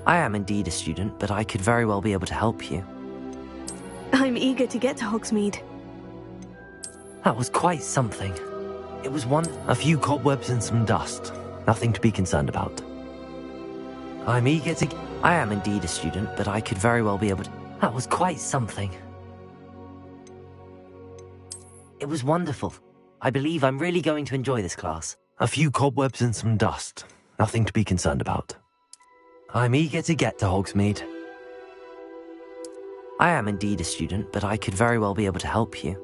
I am indeed a student, but I could very well be able to help you. I'm eager to get to Hogsmeade. That was quite something. It was a few cobwebs and some dust. Nothing to be concerned about. I am indeed a student, but I could very well be able to... That was quite something. It was wonderful. I believe I'm really going to enjoy this class. A few cobwebs and some dust. Nothing to be concerned about. I'm eager to get to Hogsmeade. I am indeed a student, but I could very well be able to help you.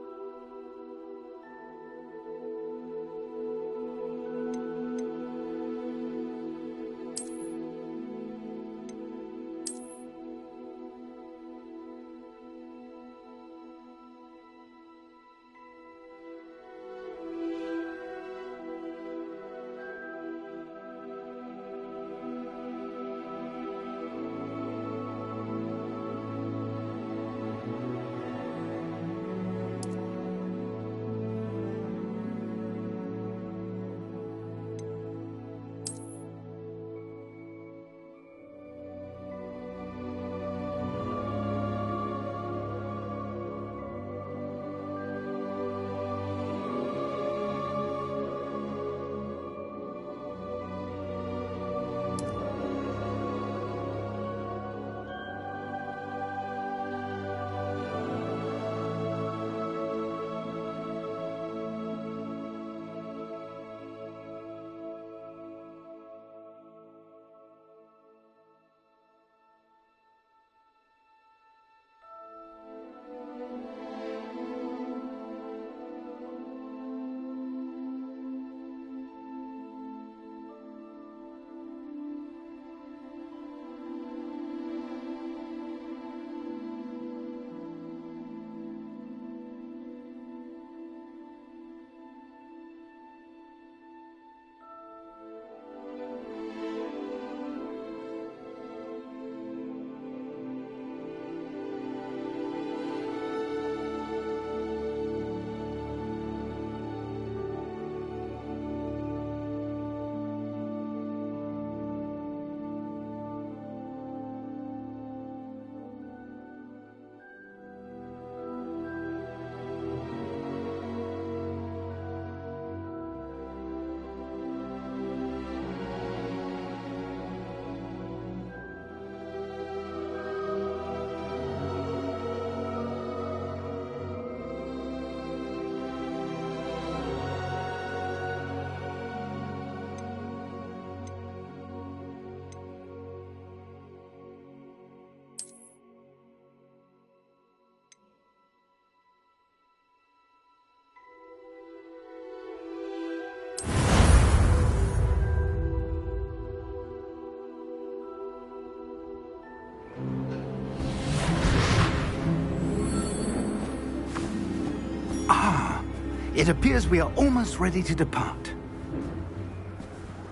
It appears we are almost ready to depart.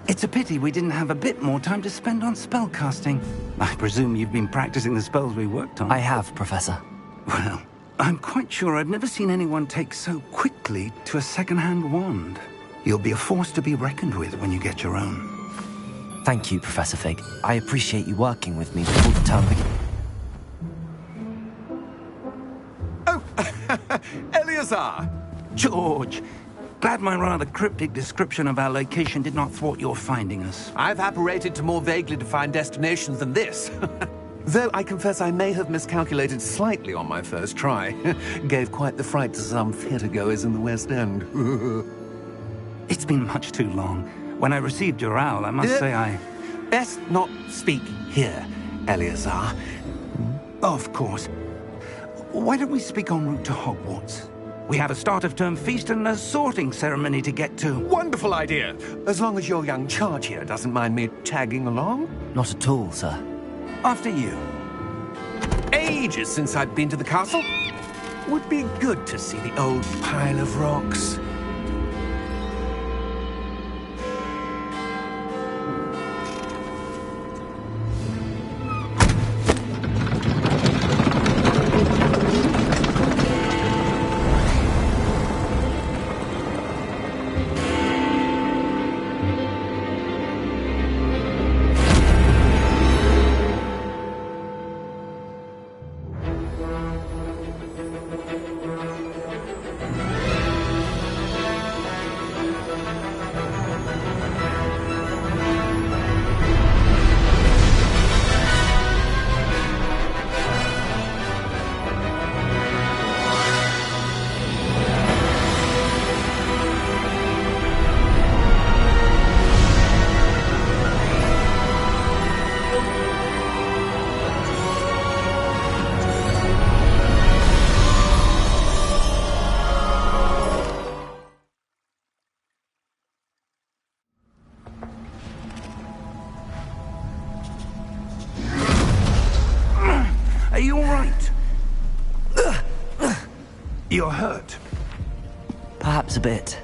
It's a pity we didn't have a bit more time to spend on spellcasting. I presume you've been practicing the spells we worked on. I have, Professor. Well, I'm quite sure I've never seen anyone take so quickly to a second-hand wand. You'll be a force to be reckoned with when you get your own. Thank you, Professor Fig. I appreciate you working with me before the term begins. Oh, Eleazar! George, glad my rather cryptic description of our location did not thwart your finding us. I've apparated to more vaguely defined destinations than this. Though I confess I may have miscalculated slightly on my first try. Gave quite the fright to some theatre-goers in the West End. It's been much too long. When I received your owl, I must say I... Best not speak here, Eleazar. Of course. Why don't we speak en route to Hogwarts? We have a start-of-term feast and a sorting ceremony to get to. Wonderful idea! As long as your young charge here doesn't mind me tagging along. Not at all, sir. After you. Ages since I've been to the castle. Would be good to see the old pile of rocks. You're hurt. Perhaps a bit.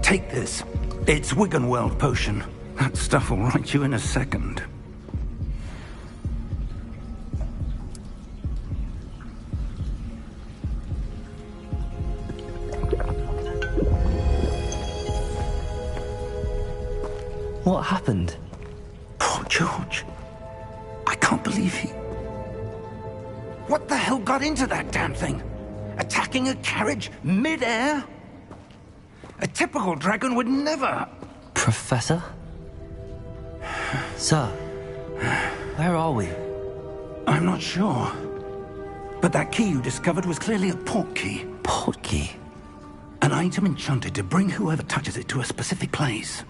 Take this. It's Wiggenweld potion. That stuff will right you in a second. What happened? Poor George. I can't believe he... What the hell got into that damn thing? Attacking a carriage mid-air? A typical dragon would never... Professor? Sir, where are we? I'm not sure. But that key you discovered was clearly a port key. Port key? An item enchanted to bring whoever touches it to a specific place.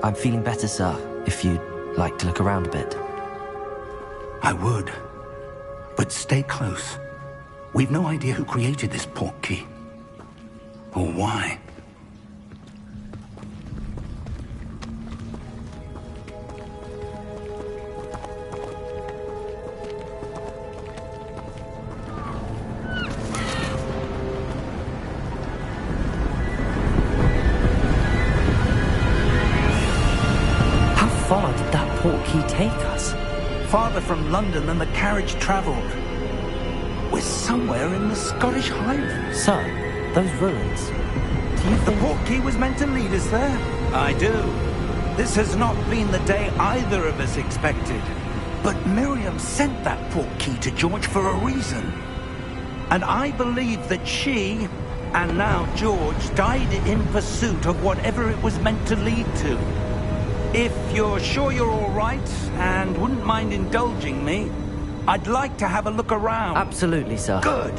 I'm feeling better, sir, if you'd like to look around a bit. I would. But stay close. We've no idea who created this port key. Or why. How far did that port key take us? Farther from London than the carriage travelled. We're somewhere in the Scottish Highlands. Sir, those ruins. Do you The think... port key was meant to lead us there? I do. This has not been the day either of us expected. But Miriam sent that port key to George for a reason. And I believe that she, and now George, died in pursuit of whatever it was meant to lead to. If you're sure you're all right, and wouldn't mind indulging me, I'd like to have a look around. Absolutely, sir. Good.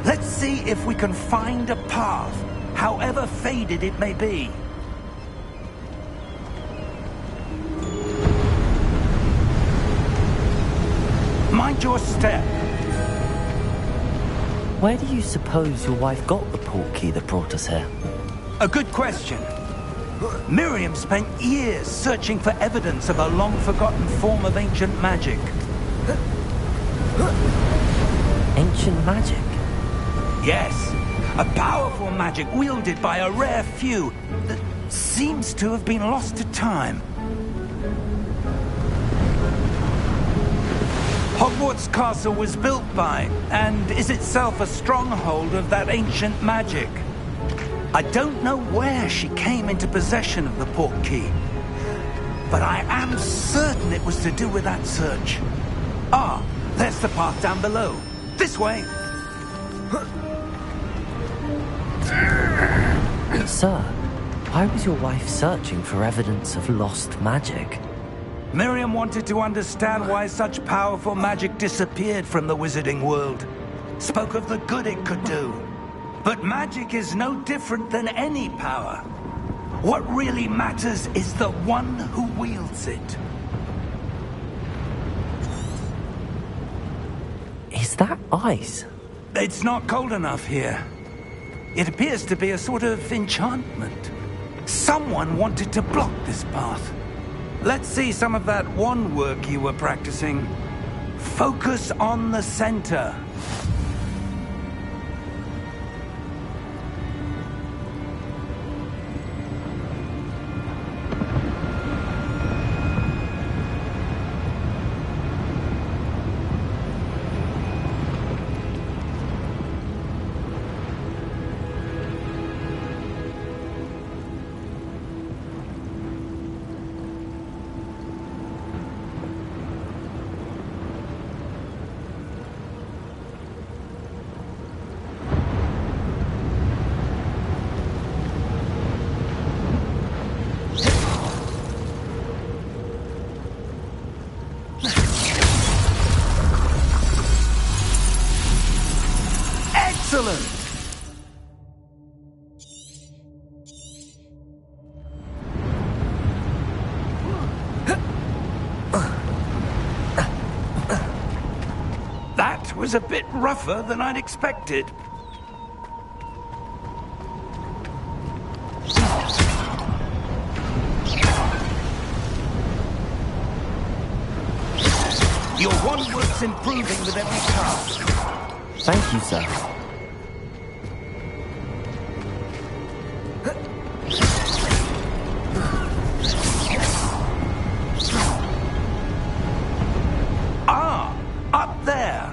Let's see if we can find a path, however faded it may be. Mind your step. Where do you suppose your wife got the port key that brought us here? A good question. Miriam spent years searching for evidence of a long-forgotten form of ancient magic. Ancient magic? Yes, a powerful magic wielded by a rare few that seems to have been lost to time. Hogwarts Castle was built by, and is itself a stronghold of that ancient magic. I don't know where she came into possession of the port key, but I am certain it was to do with that search. Ah, there's the path down below. This way. Sir, why was your wife searching for evidence of lost magic? Miriam wanted to understand why such powerful magic disappeared from the wizarding world. Spoke of the good it could do. But magic is no different than any power. What really matters is the one who wields it. Is that ice? It's not cold enough here. It appears to be a sort of enchantment. Someone wanted to block this path. Let's see some of that wand work you were practicing. Focus on the center. Excellent! That was a bit rougher than I'd expected. Your one-work's improving with every task. Thank you, sir. Ah, up there.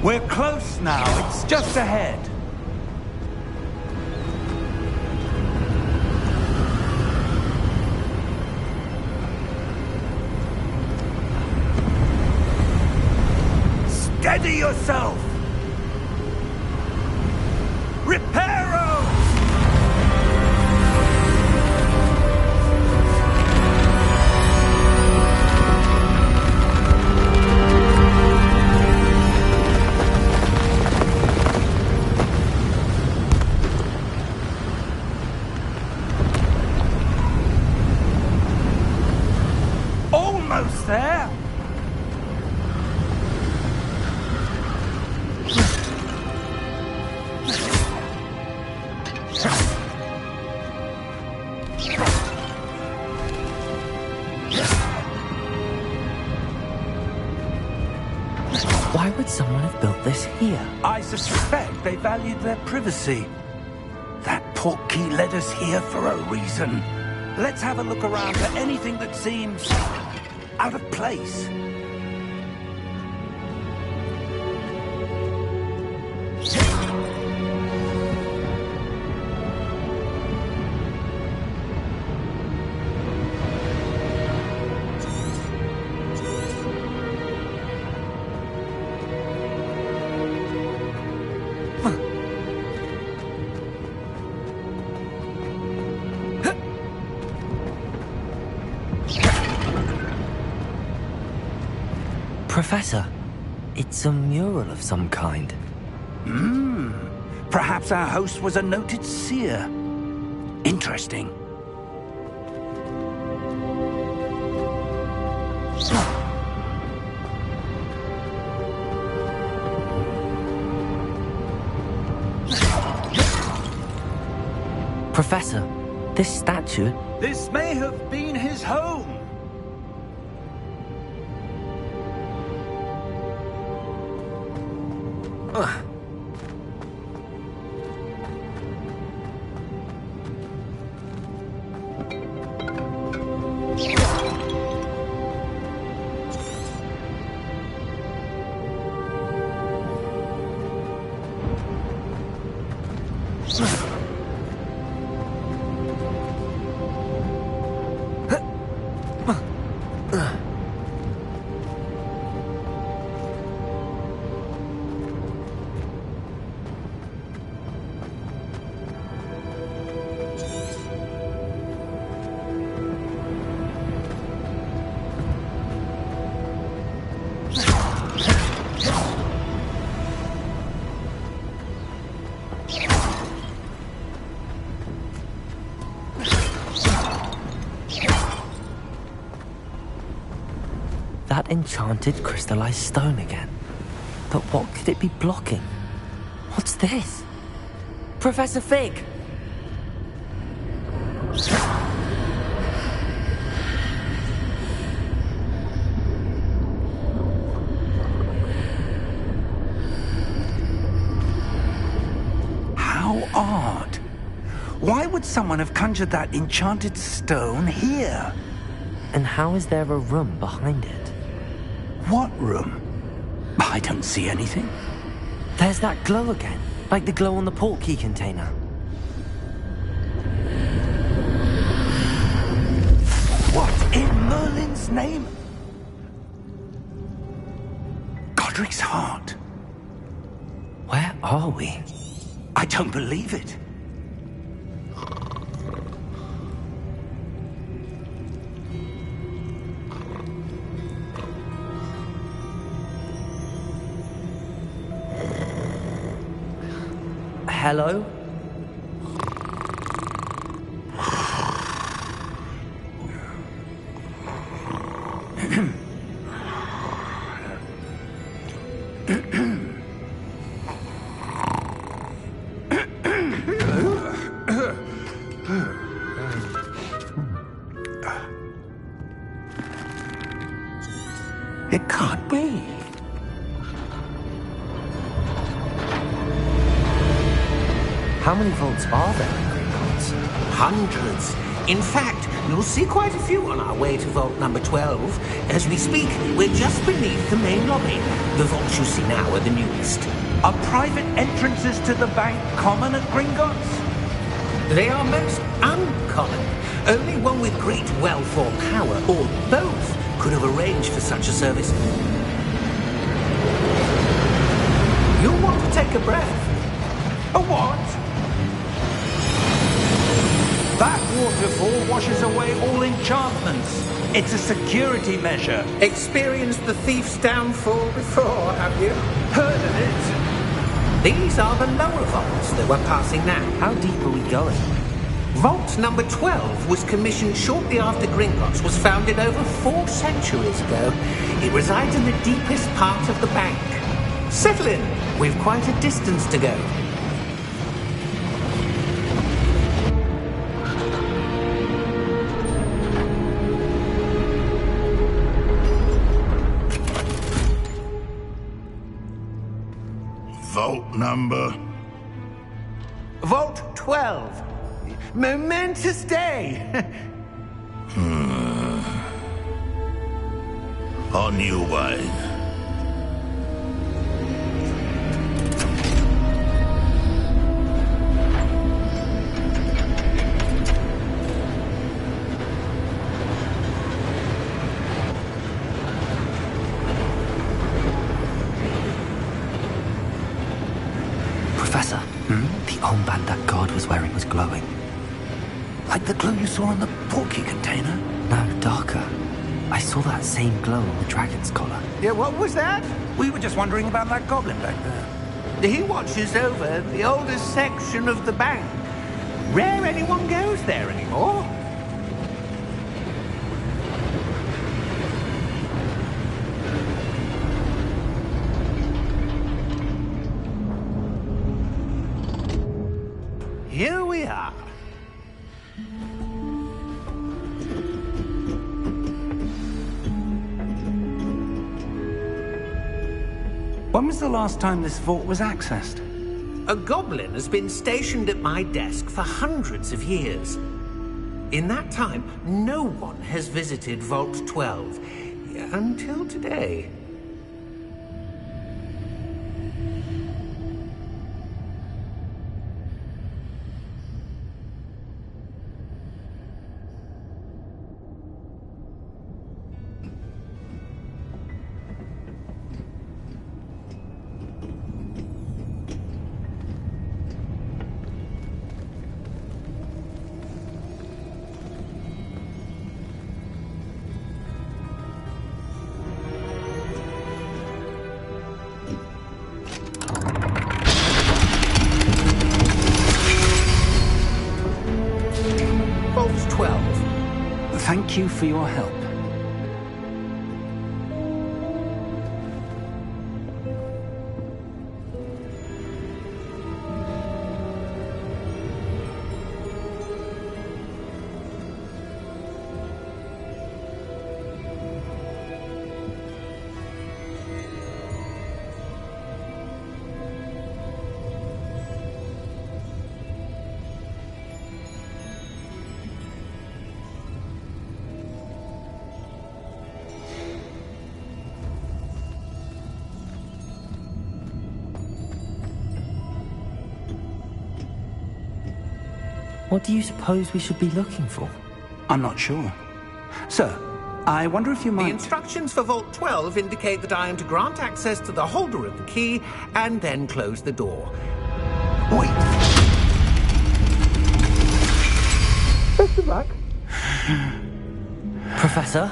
We're close now. It's just ahead. Steady yourself! Reparo! Almost there! Why would someone have built this here? I suspect they valued their privacy. That portkey led us here for a reason. Let's have a look around for anything that seems out of place. Professor, it's a mural of some kind. Perhaps our host was a noted seer. Interesting. Professor, this statue... This may have been his home. That enchanted crystallized stone again. But what could it be blocking? What's this? Professor Fig! How odd. Why would someone have conjured that enchanted stone here? And how is there a room behind it? What room? I don't see anything. There's that glow again, like the glow on the portkey container. What in Merlin's name? Godric's heart. Where are we? I don't believe it. Hello? It can't be. How many vaults are there in Gringotts? Hundreds. In fact, you'll see quite a few on our way to vault number 12. As we speak, we're just beneath the main lobby. The vaults you see now are the newest. Are private entrances to the bank common at Gringotts? They are most uncommon. Only one with great wealth or power, or both, could have arranged for such a service. You'll want to take a breath. A what? That waterfall washes away all enchantments. It's a security measure. Experienced the thief's downfall before, have you? Heard of it? These are the lower vaults that we're passing now. How deep are we going? Vault number 12 was commissioned shortly after Gringotts was founded over 4 centuries ago. It resides in the deepest part of the bank. Settle in. We've quite a distance to go. Vault number? Vault 12. Momentous day. On your way. Professor, the armband that guard was wearing was glowing. Like the glow you saw on the portkey container? No, darker. I saw that same glow on the dragon's collar. Yeah, what was that? We were just wondering about that goblin back there. He watches over the oldest section of the bank. Rare anyone goes there anymore. Here we are. When was the last time this vault was accessed? A goblin has been stationed at my desk for hundreds of years. In that time, no one has visited Vault 12 until today. Vault 12. Thank you for your help. What do you suppose we should be looking for? I'm not sure. Sir, I wonder if you The might... instructions for Vault 12 indicate that I am to grant access to the holder of the key and then close the door. Wait! Best of luck. Professor?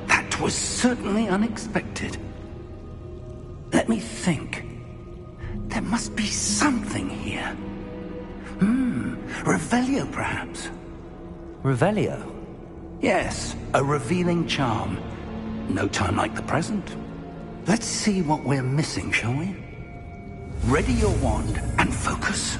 That was certainly unexpected. Let me think. There must be something here. Revelio, perhaps? Revelio? Yes, a revealing charm. No time like the present. Let's see what we're missing, shall we? Ready your wand and focus.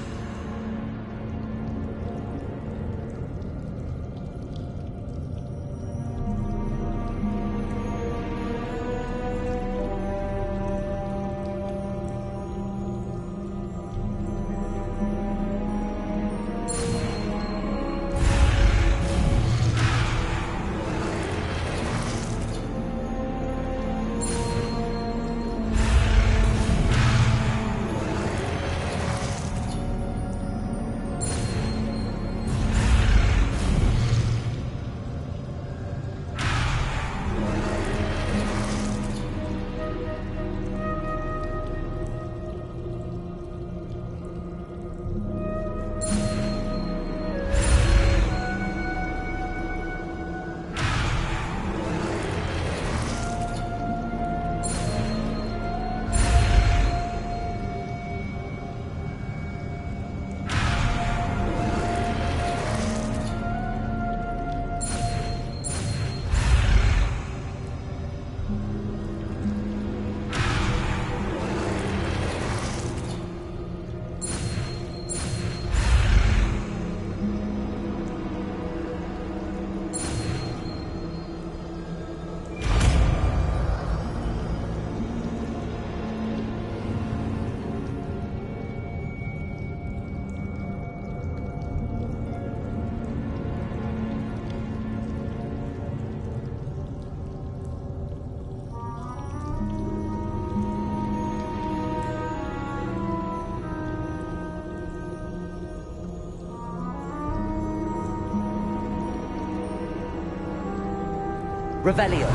Revelio.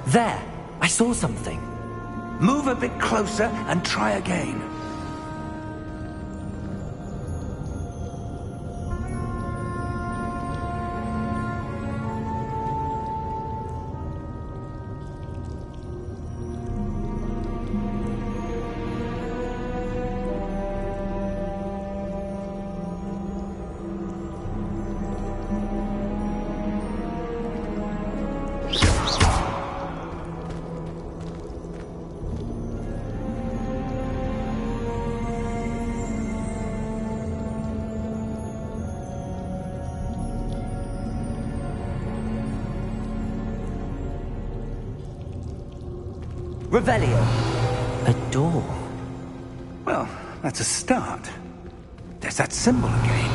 There! I saw something. Move a bit closer and try again. Revelio. A door. Well, that's a start. There's that symbol again.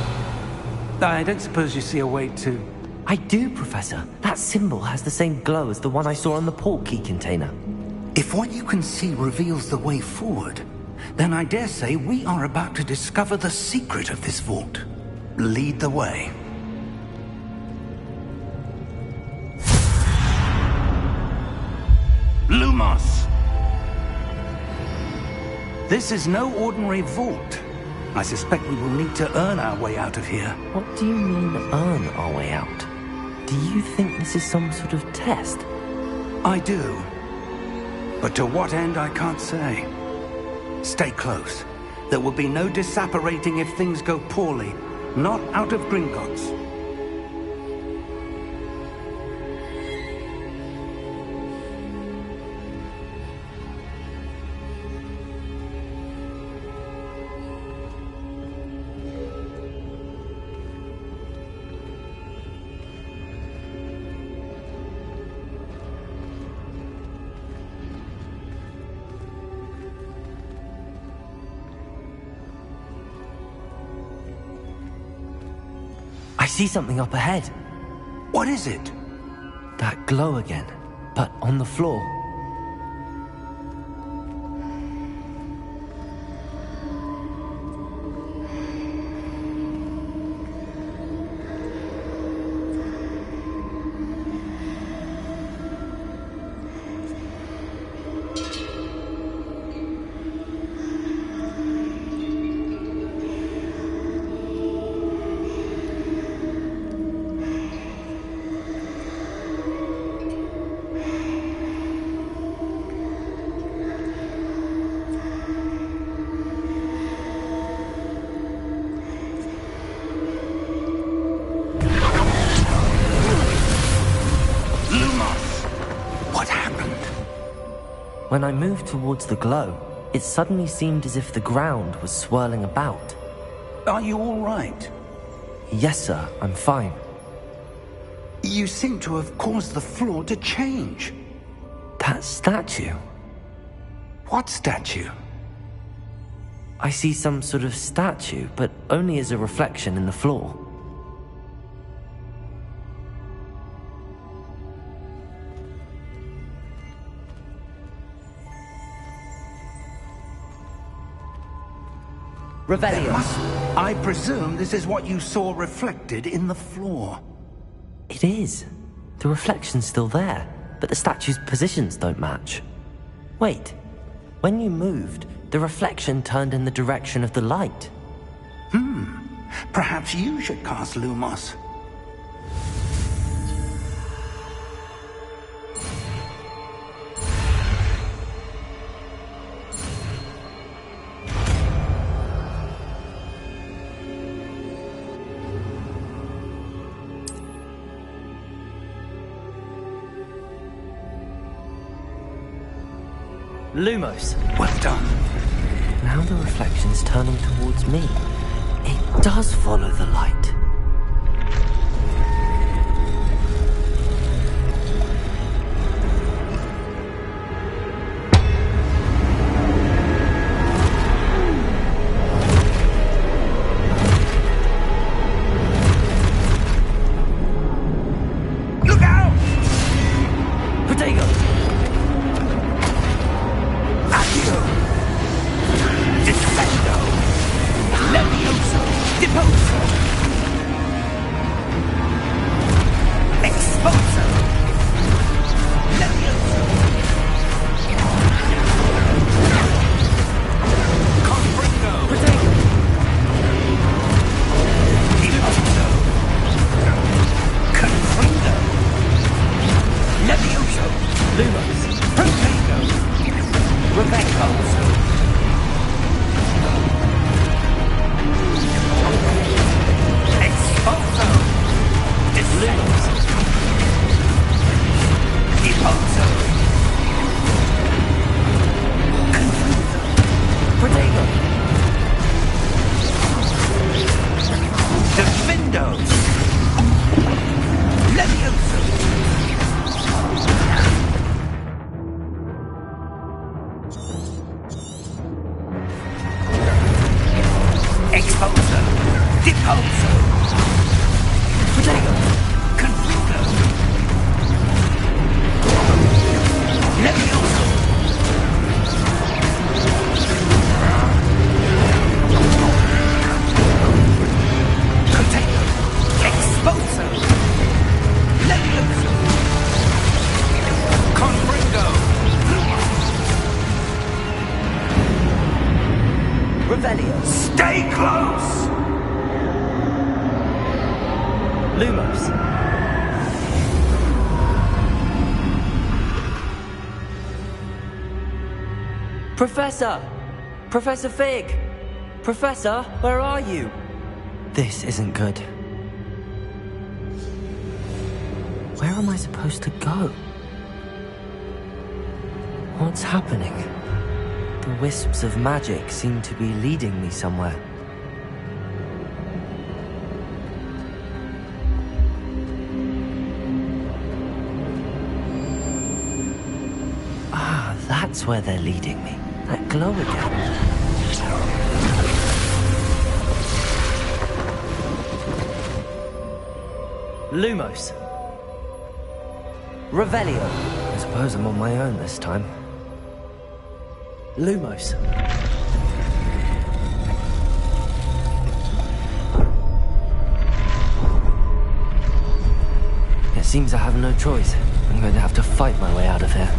I don't suppose you see a way to... I do, Professor. That symbol has the same glow as the one I saw on the portkey container. If what you can see reveals the way forward, then I dare say we are about to discover the secret of this vault. Lead the way. Lumos! This is no ordinary vault. I suspect we will need to earn our way out of here. What do you mean, earn our way out? Do you think this is some sort of test? I do. But to what end, I can't say. Stay close. There will be no disapparating if things go poorly. Not out of Gringotts. I see something up ahead. What is it? That glow again, but on the floor. When I moved towards the glow, it suddenly seemed as if the ground was swirling about. Are you all right? Yes, sir, I'm fine. You seem to have caused the floor to change. That statue? What statue? I see some sort of statue, but only as a reflection in the floor. Revelio. I presume this is what you saw reflected in the floor. It is. The reflection's still there, but the statue's positions don't match. Wait. When you moved, the reflection turned in the direction of the light. Perhaps you should cast Lumos. Lumos. Well done. Now the reflection's turning towards me. It does follow the light. Look out! Protego! Accio! Defendo! Levioso! Deposo! Expulso! Protego! Confringo! Levioso! Protego! Expulso! Levioso! Confringo! Revelio! Stay close! Lumos! Professor! Professor Fig! Professor, where are you? This isn't good. Where am I supposed to go? What's happening? The wisps of magic seem to be leading me somewhere. Ah, that's where they're leading me. That glow again. Lumos. Revelio. I suppose I'm on my own this time. Lumos. It seems I have no choice. I'm going to have to fight my way out of here.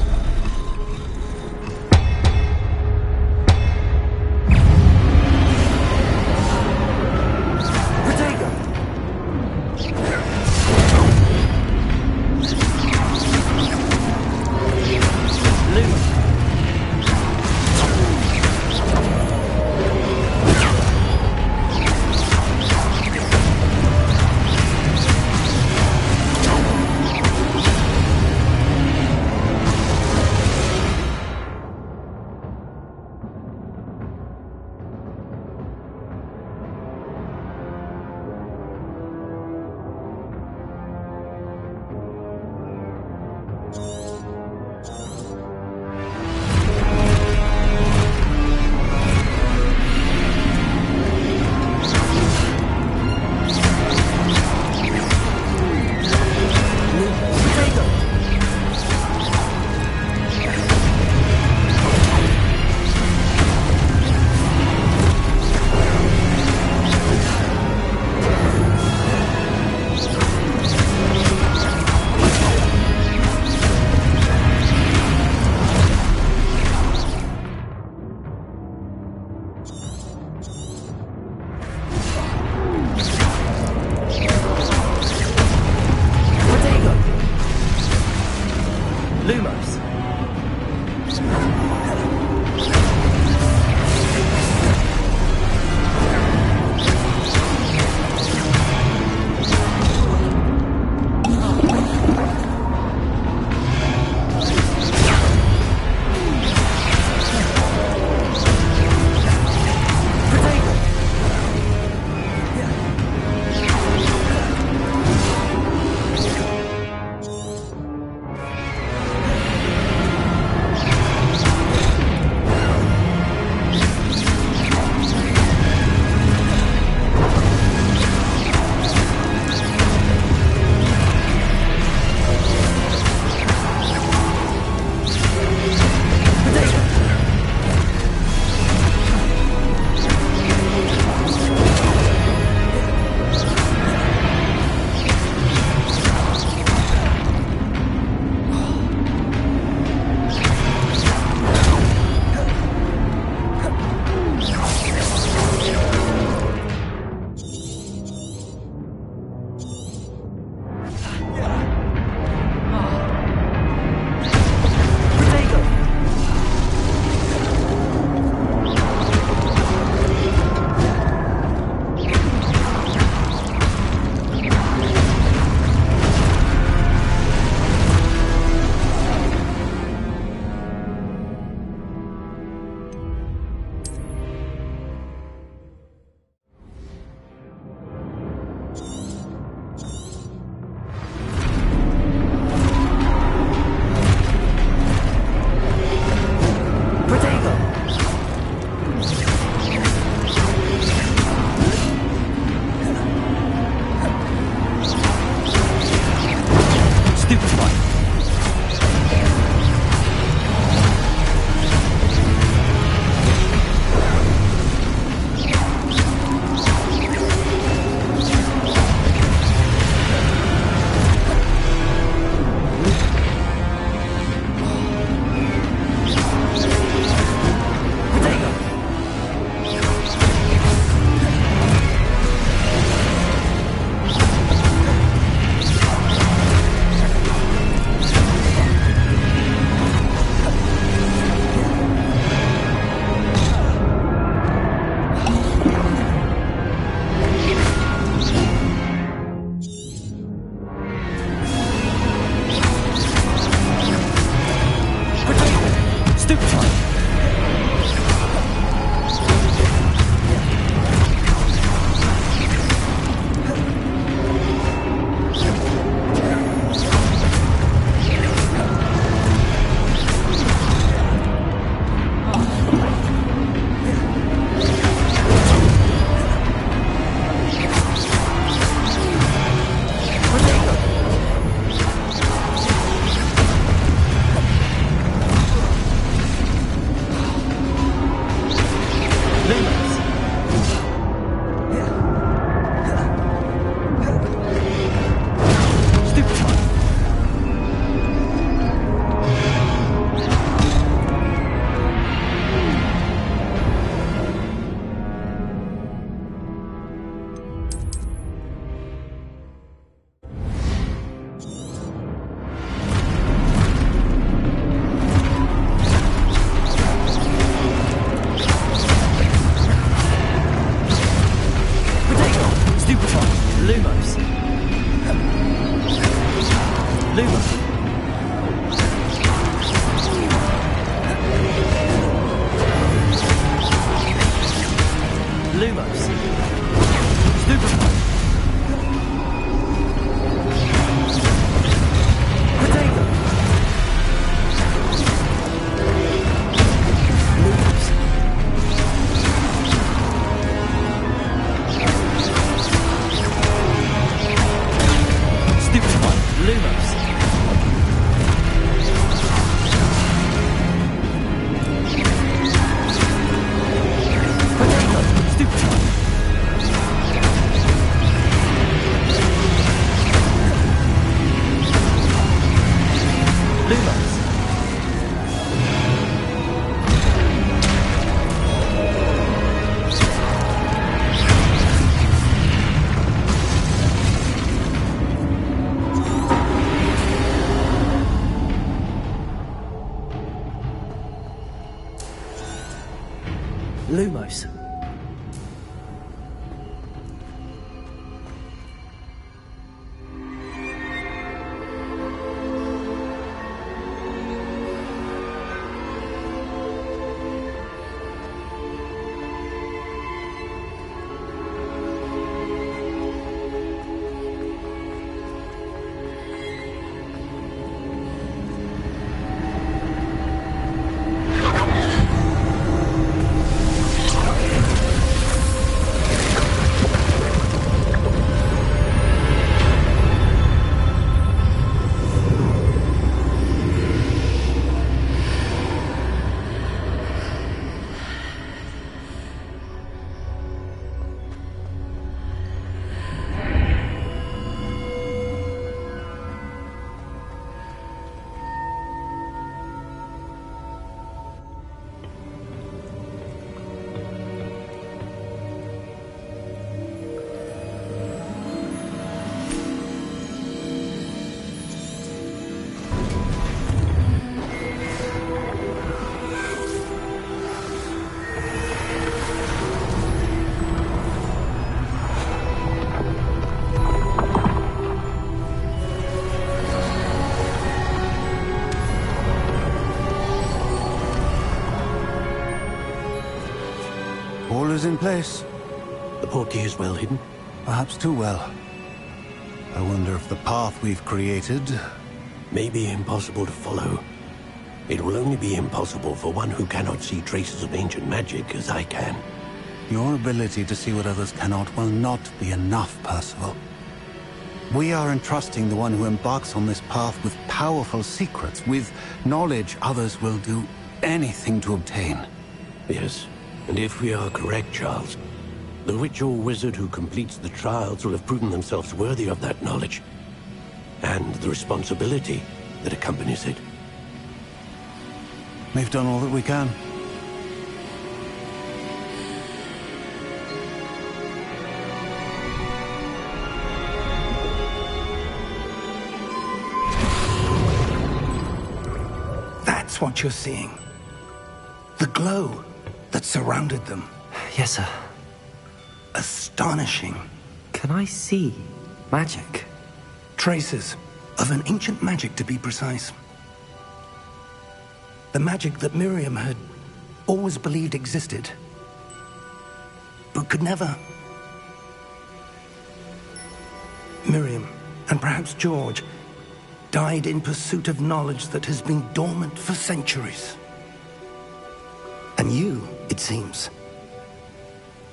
Lumos. Lumos. Stupefy. Potato. Lumos. Stupefy. Lumos. Potato. Stupefy. Lumos. Lumos. All is in place. The portkey is well hidden. Perhaps too well. I wonder if the path we've created... May be impossible to follow. It will only be impossible for one who cannot see traces of ancient magic as I can. Your ability to see what others cannot will not be enough, Percival. We are entrusting the one who embarks on this path with powerful secrets, with knowledge others will do anything to obtain. Yes, and if we are correct, Charles, the witch or wizard who completes the trials will have proven themselves worthy of that knowledge, and the responsibility that accompanies it. We've done all that we can. That's what you're seeing. The glow that surrounded them. Yes, sir. Astonishing. Can I see magic? Traces of an ancient magic, to be precise. The magic that Miriam had always believed existed, but could never. Miriam, and perhaps George, died in pursuit of knowledge that has been dormant for centuries. And you, it seems,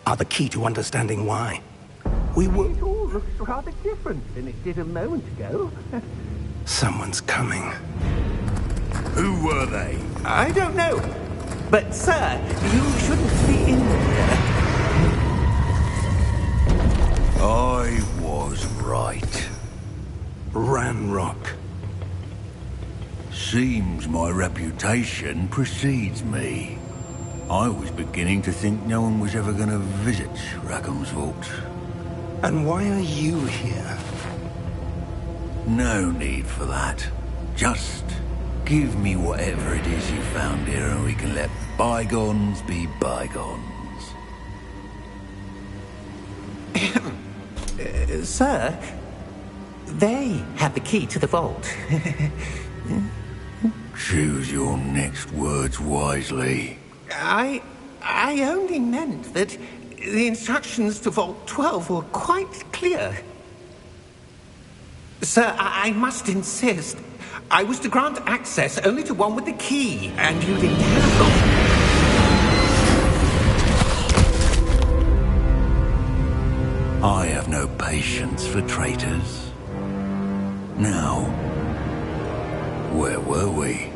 are the key to understanding why. We were... It all looks rather different than it did a moment ago. Someone's coming. Who were they? I don't know. But, sir, you shouldn't be in here. I was right. Ranrock. Seems my reputation precedes me. I was beginning to think no one was ever going to visit Rackham's Vault. And why are you here? No need for that. Just give me whatever it is you found here and we can let bygones be bygones. Sir, They have the key to the vault. Choose your next words wisely. I only meant that the instructions to Vault 12 were quite clear. Sir, I must insist. I was to grant access only to one with the key, and you didn't have them. I have no patience for traitors. Now, where were we?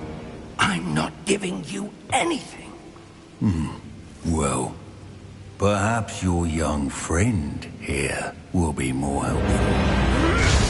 I'm not giving you anything. Well, perhaps your young friend here will be more helpful.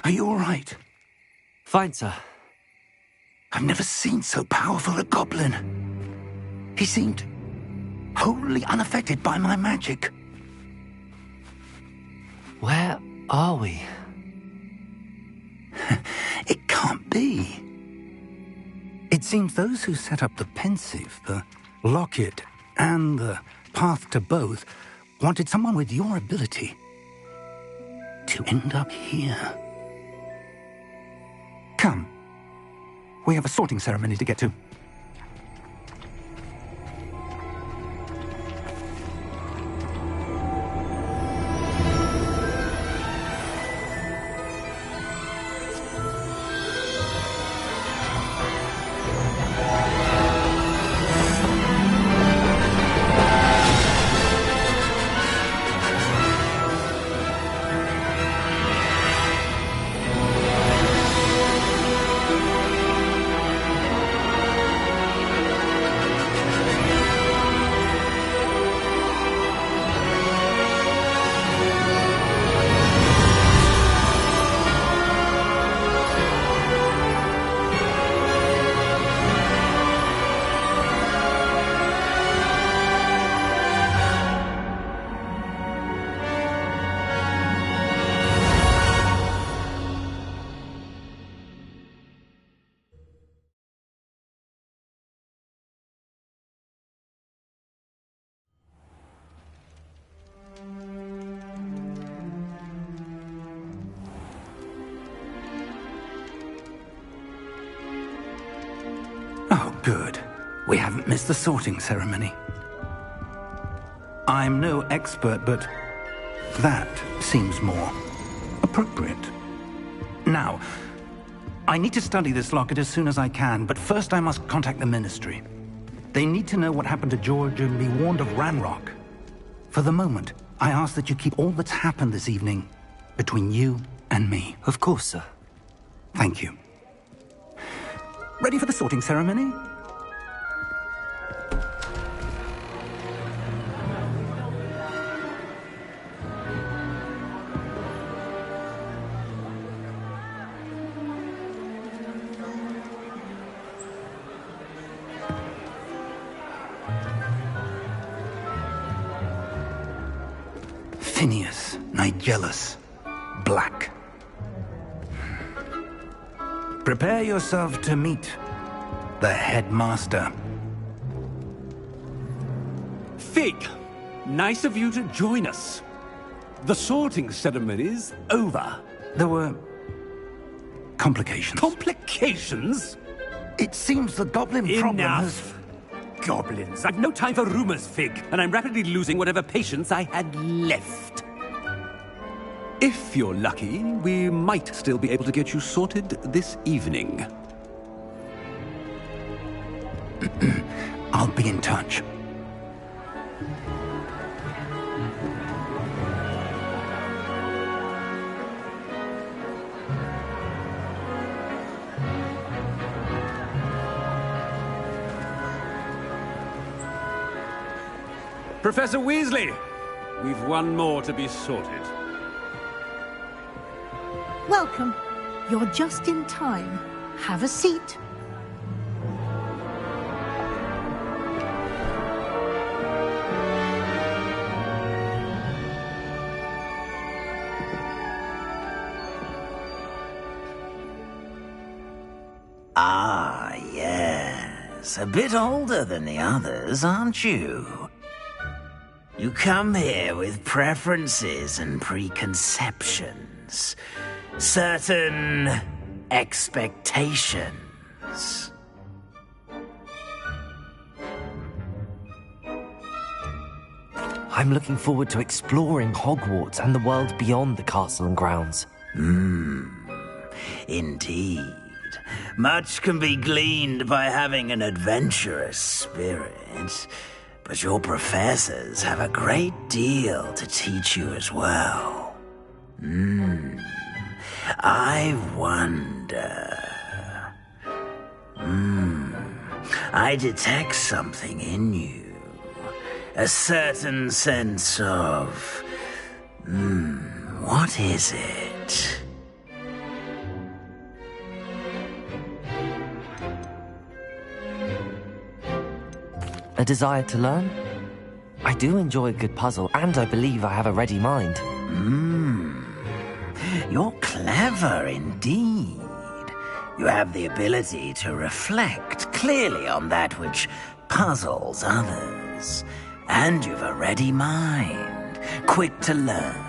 Are you all right? Fine, sir. I've never seen so powerful a goblin. He seemed wholly unaffected by my magic. Where are we? It can't be. It seems those who set up the pensive, the locket, and the path to both wanted someone with your ability to end up here. Come. We have a sorting ceremony to get to. Oh, good. We haven't missed the sorting ceremony. I'm no expert, but that seems more appropriate. Now, I need to study this locket as soon as I can, but first I must contact the Ministry. They need to know what happened to George and be warned of Ranrock. For the moment, I ask that you keep all that's happened this evening between you and me. Of course, sir. Thank you. Ready for the sorting ceremony? Phineas, Nigellus, Black. Prepare yourself to meet the headmaster. Fig, nice of you to join us. The sorting ceremony's over. There were complications. Complications? It seems the goblin problem has... Enough. goblins. I've no time for rumors, Fig, and I'm rapidly losing whatever patience I had left. If you're lucky, we might still be able to get you sorted this evening. I'll be in touch. Professor Weasley, we've one more to be sorted. Welcome. You're just in time. Have a seat. Ah, yes. A bit older than the others, aren't you? You come here with preferences and preconceptions. Certain expectations. I'm looking forward to exploring Hogwarts and the world beyond the castle and grounds. Indeed. Much can be gleaned by having an adventurous spirit, but your professors have a great deal to teach you as well. I wonder... I detect something in you. A certain sense of... what is it? A desire to learn? I do enjoy a good puzzle, and I believe I have a ready mind. You're clever indeed. You have the ability to reflect clearly on that which puzzles others. And you've a ready mind, quick to learn.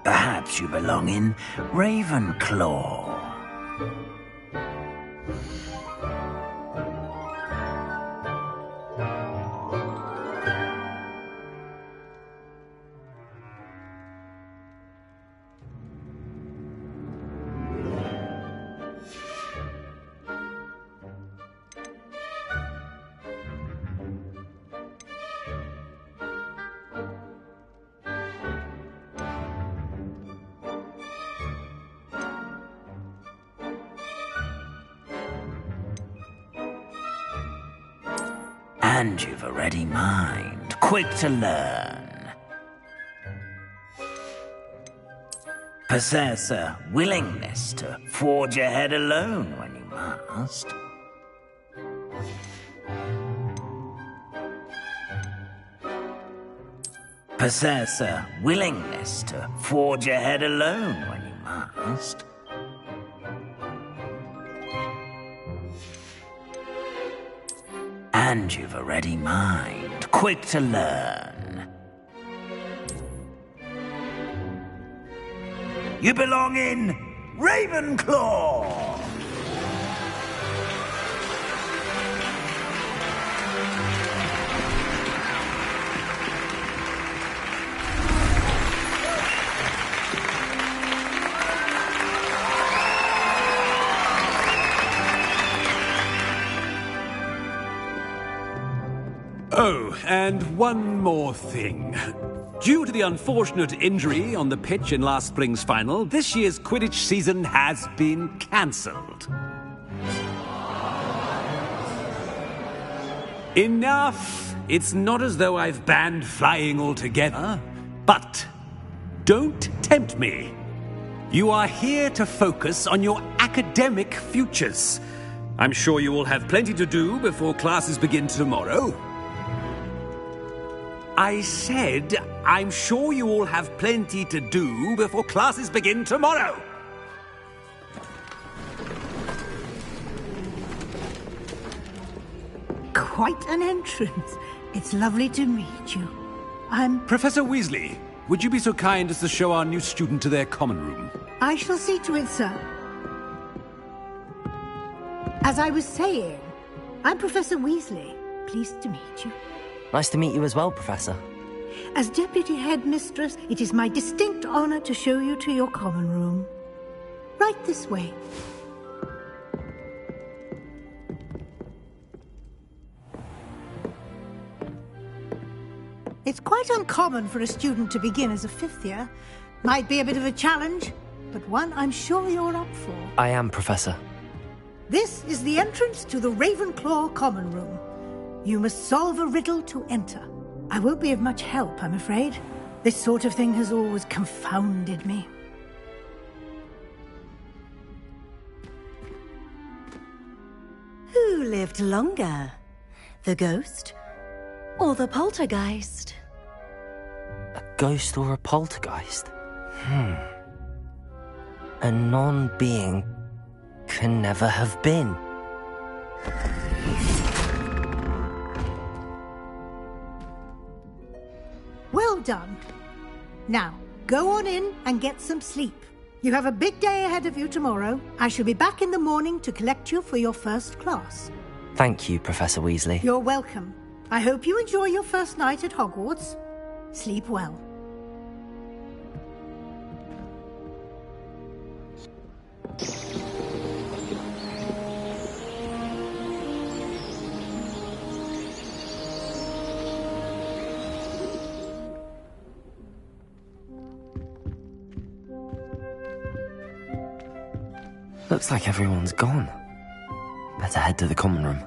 Perhaps you belong in Ravenclaw. And you've a ready mind, quick to learn. Possess a willingness to forge ahead alone when you must. Possess a willingness to forge ahead alone when you must. And you've a ready mind, quick to learn. You belong in Ravenclaw! Oh, and one more thing. Due to the unfortunate injury on the pitch in last spring's final, this year's Quidditch season has been cancelled. Enough! It's not as though I've banned flying altogether, but don't tempt me. You are here to focus on your academic futures. I'm sure you will have plenty to do before classes begin tomorrow. I said, I'm sure you all have plenty to do before classes begin tomorrow. Quite an entrance. It's lovely to meet you. Professor Weasley, would you be so kind as to show our new student to their common room? I shall see to it, sir. As I was saying, I'm Professor Weasley. Pleased to meet you. Nice to meet you as well, Professor. As Deputy Headmistress, it is my distinct honor to show you to your common room. Right this way. It's quite uncommon for a student to begin as a fifth year. Might be a bit of a challenge, but one I'm sure you're up for. I am, Professor. This is the entrance to the Ravenclaw Common Room. You must solve a riddle to enter. I won't be of much help, I'm afraid. This sort of thing has always confounded me. Who lived longer? The ghost or the poltergeist? A ghost or a poltergeist? A non-being can never have been. Well done. Now, go on in and get some sleep. You have a big day ahead of you tomorrow. I shall be back in the morning to collect you for your first class. Thank you, Professor Weasley. You're welcome. I hope you enjoy your first night at Hogwarts. Sleep well. Looks like everyone's gone. Better head to the common room.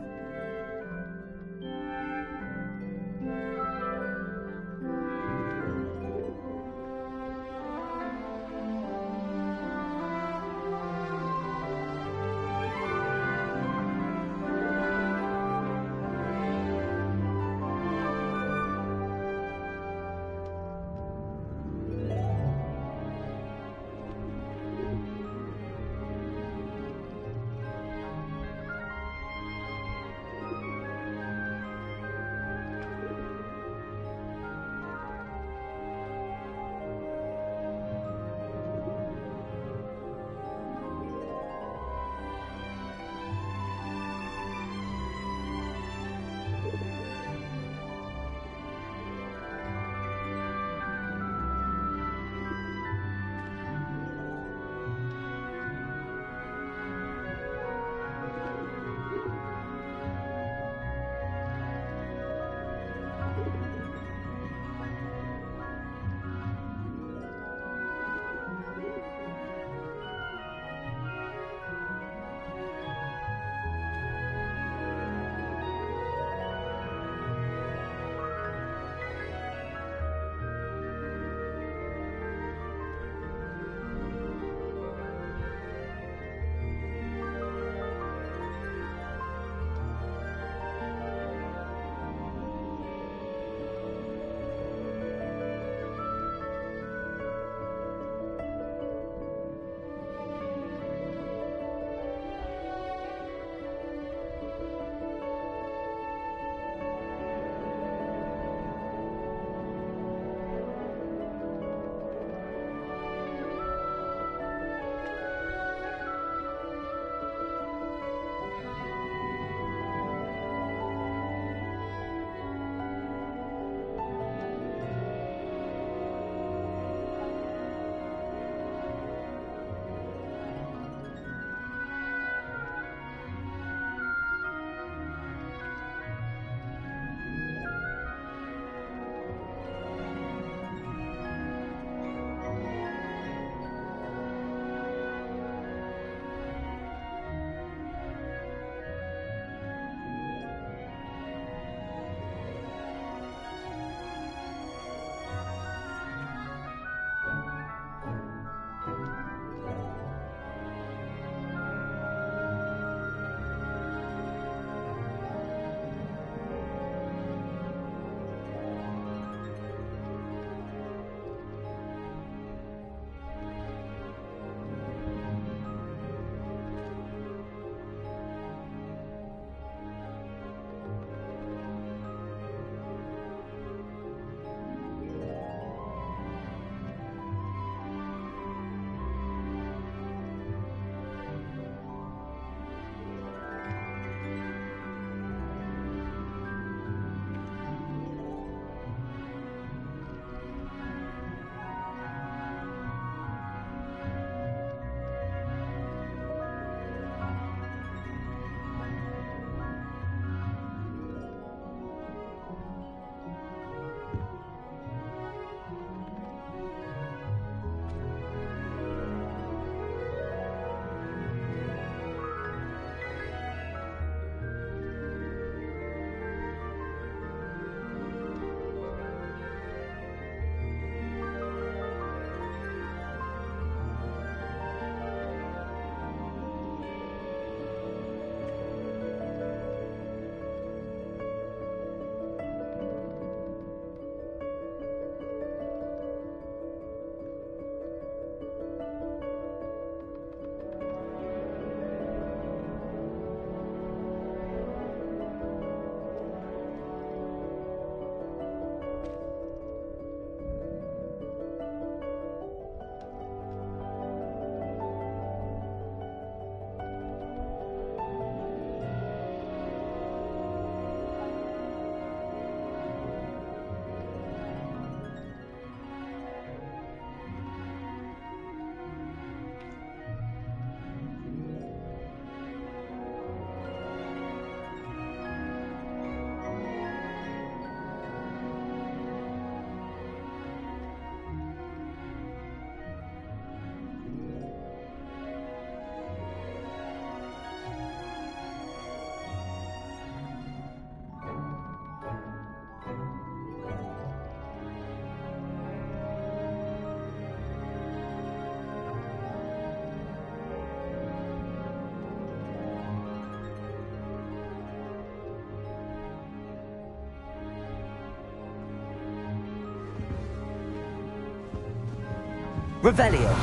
Revelio.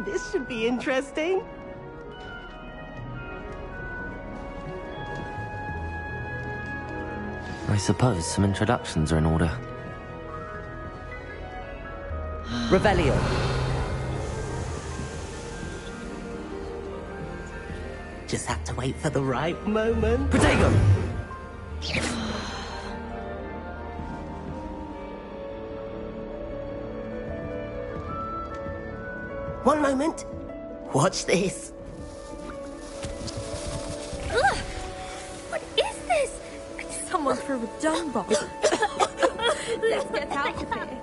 This should be interesting. I suppose some introductions are in order. Revelio. Just have to wait for the right moment. Protego! One moment. Watch this. Ugh! What is this? Someone threw a dung bomb. Let's get out of here.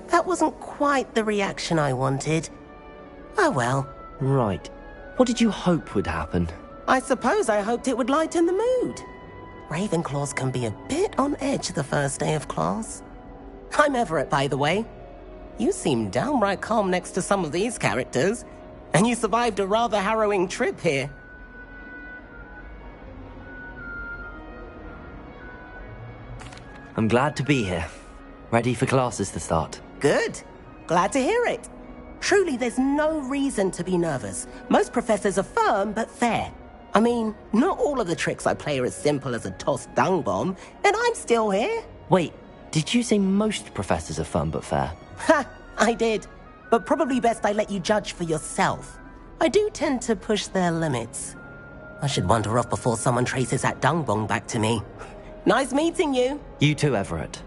That wasn't quite the reaction I wanted. Oh well. Right. What did you hope would happen? I suppose I hoped it would lighten the mood. Ravenclaws can be a bit on edge the first day of class. I'm Everett, by the way. You seem downright calm next to some of these characters, and you survived a rather harrowing trip here. I'm glad to be here. Ready for classes to start. Good. Glad to hear it. Truly, there's no reason to be nervous. Most professors are firm but fair. I mean, not all of the tricks I play are as simple as a tossed dung bomb, and I'm still here. Wait, did you say most professors are fun but fair? Ha! I did. But probably best I let you judge for yourself. I do tend to push their limits. I should wander off before someone traces that dung bomb back to me. Nice meeting you. You too, Everett.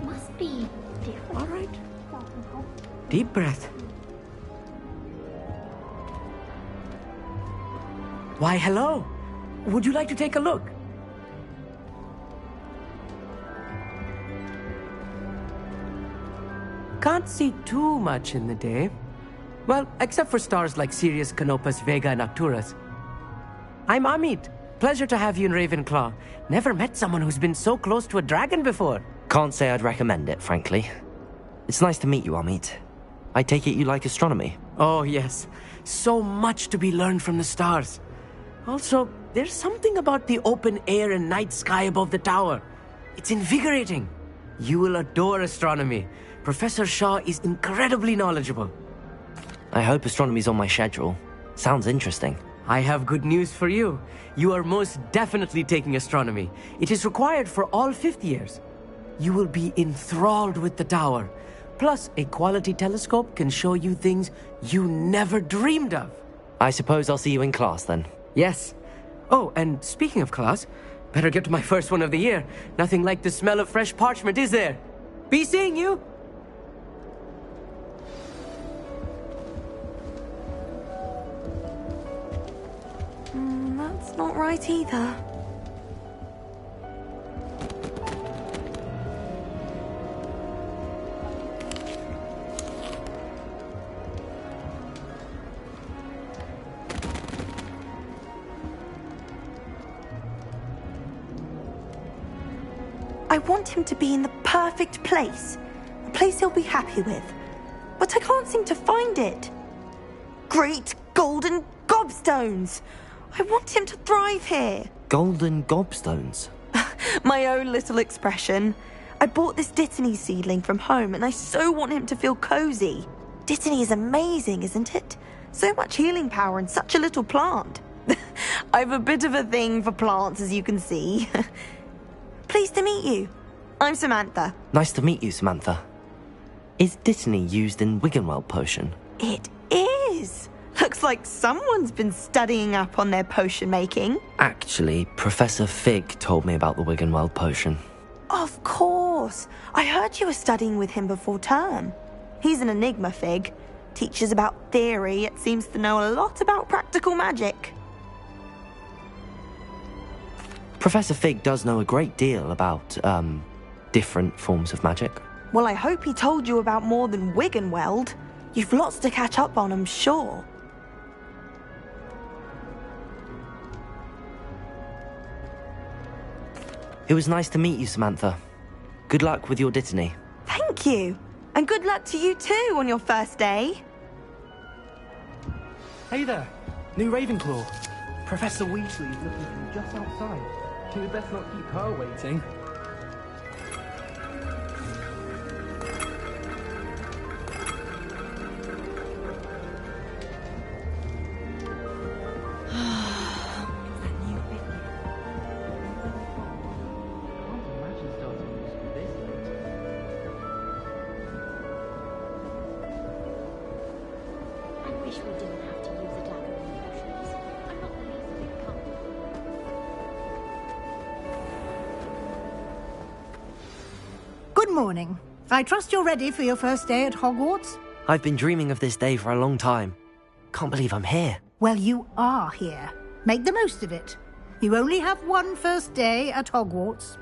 Must be different. All right. Deep breath. Why, hello. Would you like to take a look? Can't see too much in the day. Well, except for stars like Sirius, Canopus, Vega, and Arcturus. I'm Amit. Pleasure to have you in Ravenclaw. Never met someone who's been so close to a dragon before. Can't say I'd recommend it, frankly. It's nice to meet you, Amit. I take it you like astronomy? Oh, yes. So much to be learned from the stars. Also, there's something about the open air and night sky above the tower. It's invigorating. You will adore astronomy. Professor Shaw is incredibly knowledgeable. I hope astronomy's on my schedule. Sounds interesting. I have good news for you. You are most definitely taking astronomy. It is required for all fifth years. You will be enthralled with the tower. Plus, a quality telescope can show you things you never dreamed of. I suppose I'll see you in class then. Yes. Oh, and speaking of class, better get to my first one of the year. Nothing like the smell of fresh parchment, is there? Be seeing you! That's not right either. I want him to be in the perfect place. A place he'll be happy with. But I can't seem to find it. Great golden gobstones! I want him to thrive here. Golden gobstones? My own little expression. I bought this Dittany seedling from home and I so want him to feel cozy. Dittany is amazing, isn't it? So much healing power in such a little plant. I've a bit of a thing for plants, as you can see. Pleased to meet you. I'm Samantha. Nice to meet you, Samantha. Is Dittany used in Wiggenweld potion? It is. Looks like someone's been studying up on their potion making. Actually, Professor Fig told me about the Wiggenweld potion. Of course. I heard you were studying with him before term. He's an enigma fig. Teaches about theory, yet seems to know a lot about practical magic. Professor Fig does know a great deal about, different forms of magic. Well, I hope he told you about more than Wiggenweld. You've lots to catch up on, I'm sure. It was nice to meet you, Samantha. Good luck with your dittany. Thank you. And good luck to you too on your first day. Hey there, new Ravenclaw. Professor Weasley is looking for you just outside. You'd best not keep her waiting. Good morning. I trust you're ready for your first day at Hogwarts? I've been dreaming of this day for a long time. Can't believe I'm here. Well, you are here. Make the most of it. You only have one first day at Hogwarts.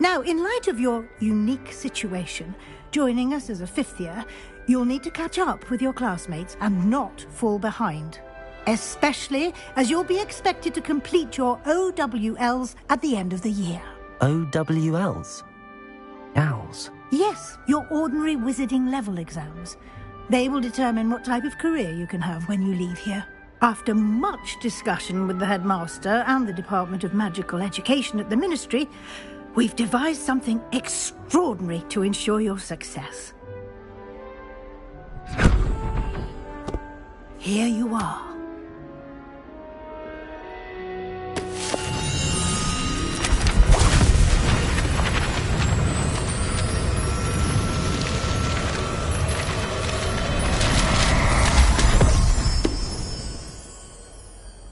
Now, in light of your unique situation, joining us as a fifth year, you'll need to catch up with your classmates and not fall behind. Especially as you'll be expected to complete your OWLs at the end of the year. OWLs? Owls? Yes, your ordinary wizarding level exams. They will determine what type of career you can have when you leave here. After much discussion with the headmaster and the Department of Magical Education at the Ministry, we've devised something extraordinary to ensure your success. Here you are.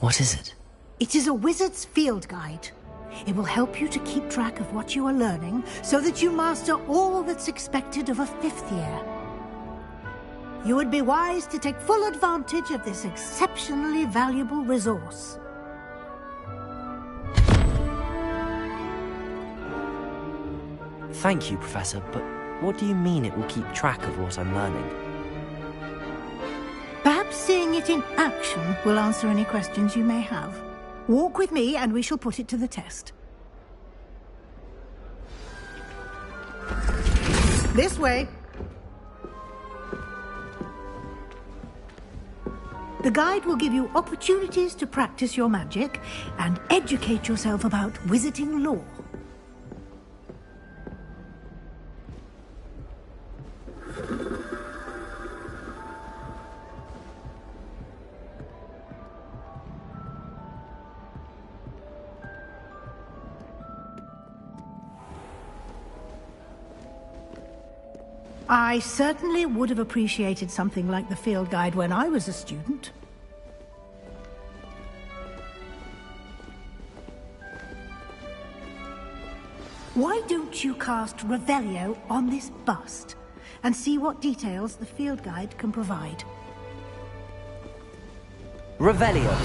What is it? It is a wizard's field guide. It will help you to keep track of what you are learning so that you master all that's expected of a fifth year. You would be wise to take full advantage of this exceptionally valuable resource. Thank you, Professor, but what do you mean it will keep track of what I'm learning? Perhaps seeing it in action will answer any questions you may have. Walk with me and we shall put it to the test. This way. The guide will give you opportunities to practice your magic and educate yourself about wizarding lore. I certainly would have appreciated something like the field guide when I was a student. Why don't you cast Revelio on this bust and see what details the field guide can provide? Revelio.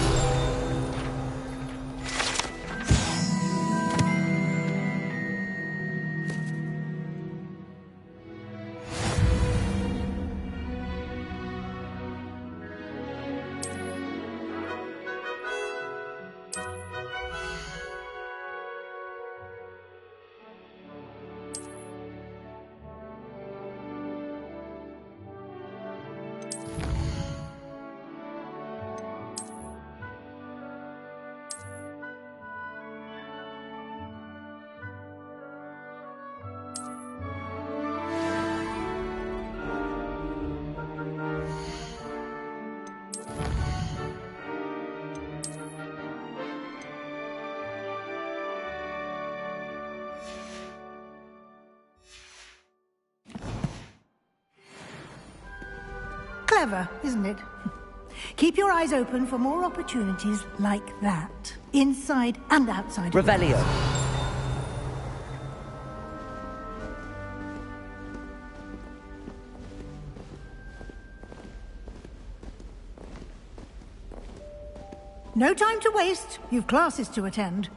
Clever, isn't it? Keep your eyes open for more opportunities like that, inside and outside. Revelio. No time to waste. You've classes to attend.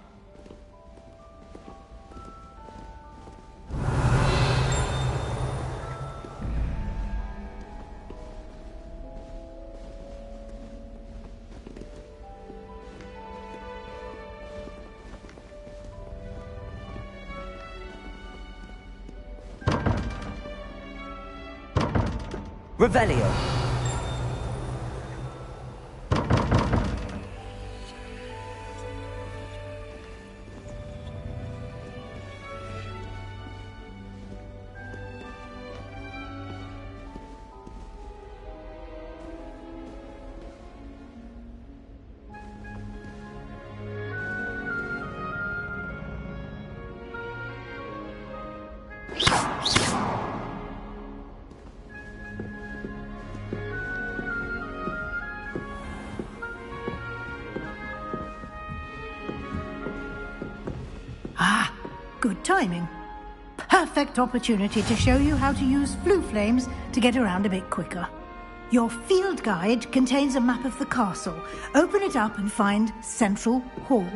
Revelio. Ah, good timing. Perfect opportunity to show you how to use flue flames to get around a bit quicker. Your field guide contains a map of the castle. Open it up and find Central Hall.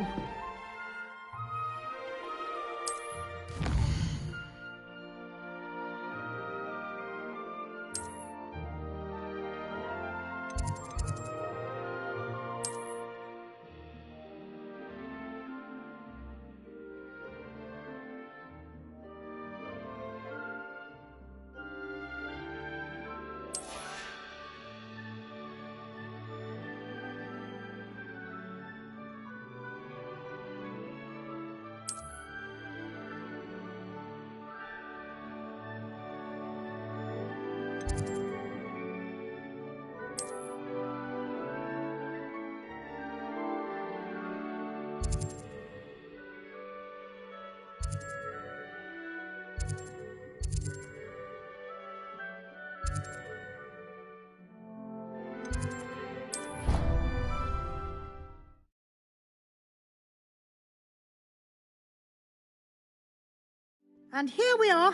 And here we are.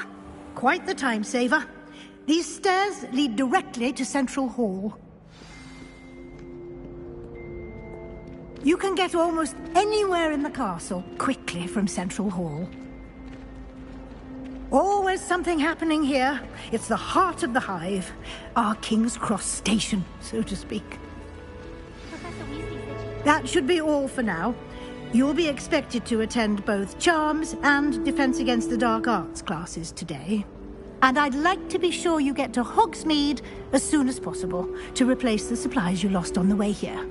Quite the time saver. These stairs lead directly to Central Hall. You can get almost anywhere in the castle quickly from Central Hall. Always something happening here. It's the heart of the hive. Our King's Cross station, so to speak. That should be all for now. You'll be expected to attend both Charms and Defense Against the Dark Arts classes today. And I'd like to be sure you get to Hogsmeade as soon as possible to replace the supplies you lost on the way here.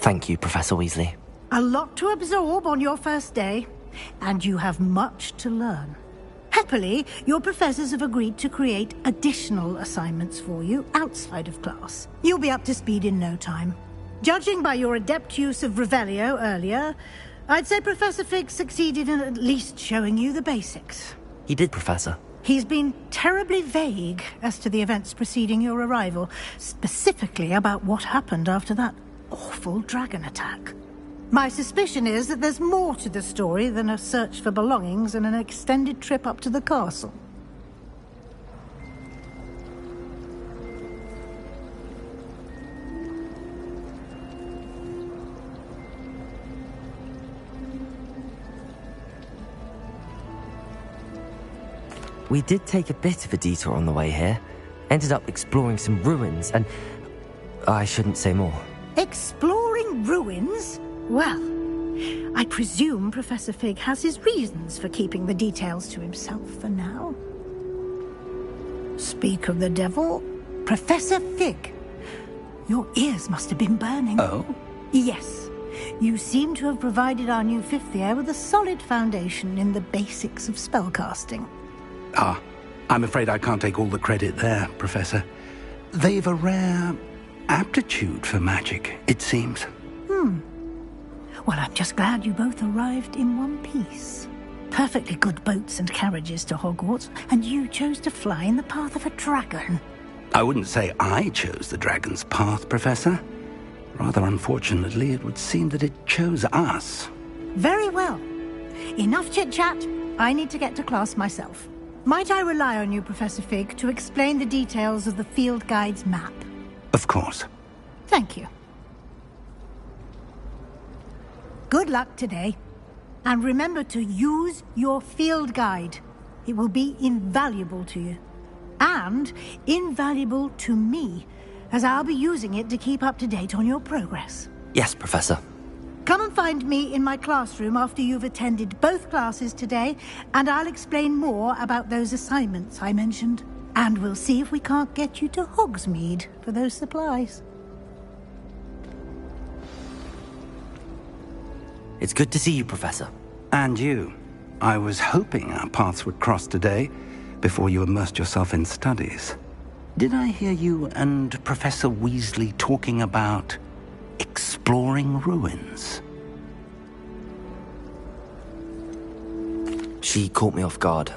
Thank you, Professor Weasley. A lot to absorb on your first day, and you have much to learn. Happily, your professors have agreed to create additional assignments for you outside of class. You'll be up to speed in no time. Judging by your adept use of Revelio earlier, I'd say Professor Fig succeeded in at least showing you the basics. He did, Professor. He's been terribly vague as to the events preceding your arrival, specifically about what happened after that awful dragon attack. My suspicion is that there's more to the story than a search for belongings and an extended trip up to the castle. We did take a bit of a detour on the way here. Ended up exploring some ruins and... I shouldn't say more. Exploring ruins? Well, I presume Professor Fig has his reasons for keeping the details to himself for now. Speak of the devil, Professor Fig. Your ears must have been burning. Oh? Yes. You seem to have provided our new fifth year with a solid foundation in the basics of spellcasting. Ah, I'm afraid I can't take all the credit there, Professor. They've a rare aptitude for magic, it seems. Well, I'm just glad you both arrived in one piece. Perfectly good boats and carriages to Hogwarts, and you chose to fly in the path of a dragon. I wouldn't say I chose the dragon's path, Professor. Rather unfortunately, it would seem that it chose us. Very well. Enough chit-chat. I need to get to class myself. Might I rely on you, Professor Fig, to explain the details of the field guide's map? Of course. Thank you. Good luck today. And remember to use your field guide. It will be invaluable to you. And invaluable to me, as I'll be using it to keep up to date on your progress. Yes, Professor. Come and find me in my classroom after you've attended both classes today, and I'll explain more about those assignments I mentioned. And we'll see if we can't get you to Hogsmeade for those supplies. It's good to see you, Professor. And you. I was hoping our paths would cross today, before you immersed yourself in studies. Did I hear you and Professor Weasley talking about exploring ruins? She caught me off guard.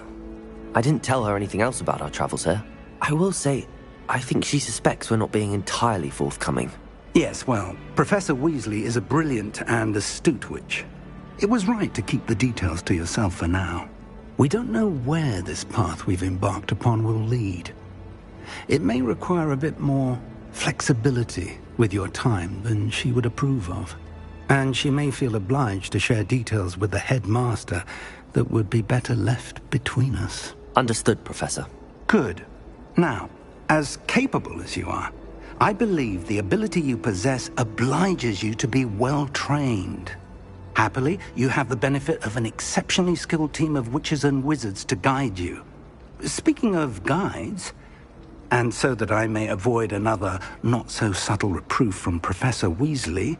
I didn't tell her anything else about our travels here. I will say, I think she suspects we're not being entirely forthcoming. Yes, well, Professor Weasley is a brilliant and astute witch. It was right to keep the details to yourself for now. We don't know where this path we've embarked upon will lead. It may require a bit more flexibility with your time than she would approve of. And she may feel obliged to share details with the headmaster that would be better left between us. Understood, Professor. Good. Now, as capable as you are, I believe the ability you possess obliges you to be well-trained. Happily, you have the benefit of an exceptionally skilled team of witches and wizards to guide you. Speaking of guides, and so that I may avoid another not-so-subtle reproof from Professor Weasley,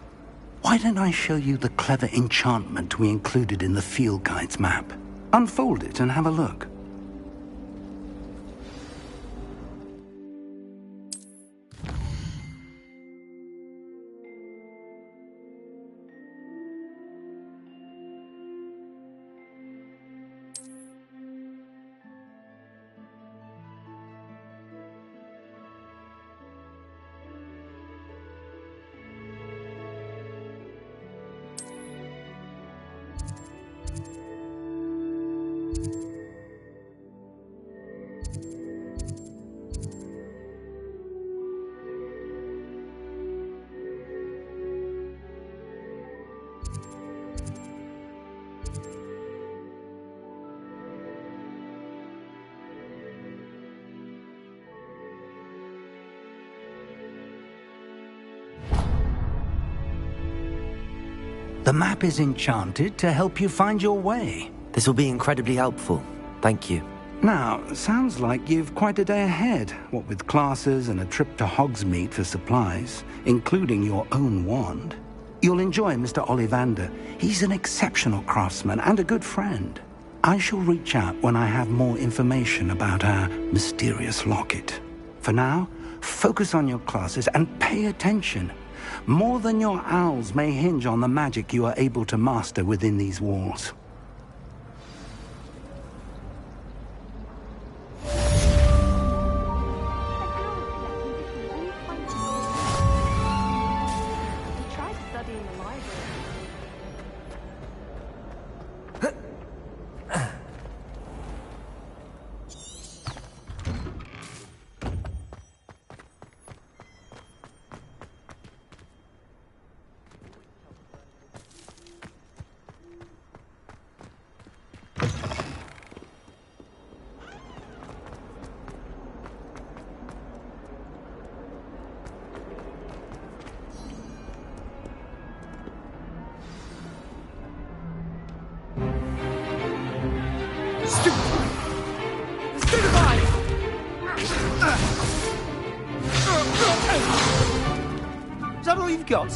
why don't I show you the clever enchantment we included in the field guide's map? Unfold it and have a look. The map is enchanted to help you find your way. This will be incredibly helpful. Thank you. Now, sounds like you've quite a day ahead, what with classes and a trip to Hogsmeade for supplies, including your own wand. You'll enjoy Mr. Ollivander. He's an exceptional craftsman and a good friend. I shall reach out when I have more information about our mysterious locket. For now, focus on your classes and pay attention. More than your owls may hinge on the magic you are able to master within these walls. Is that all you've got?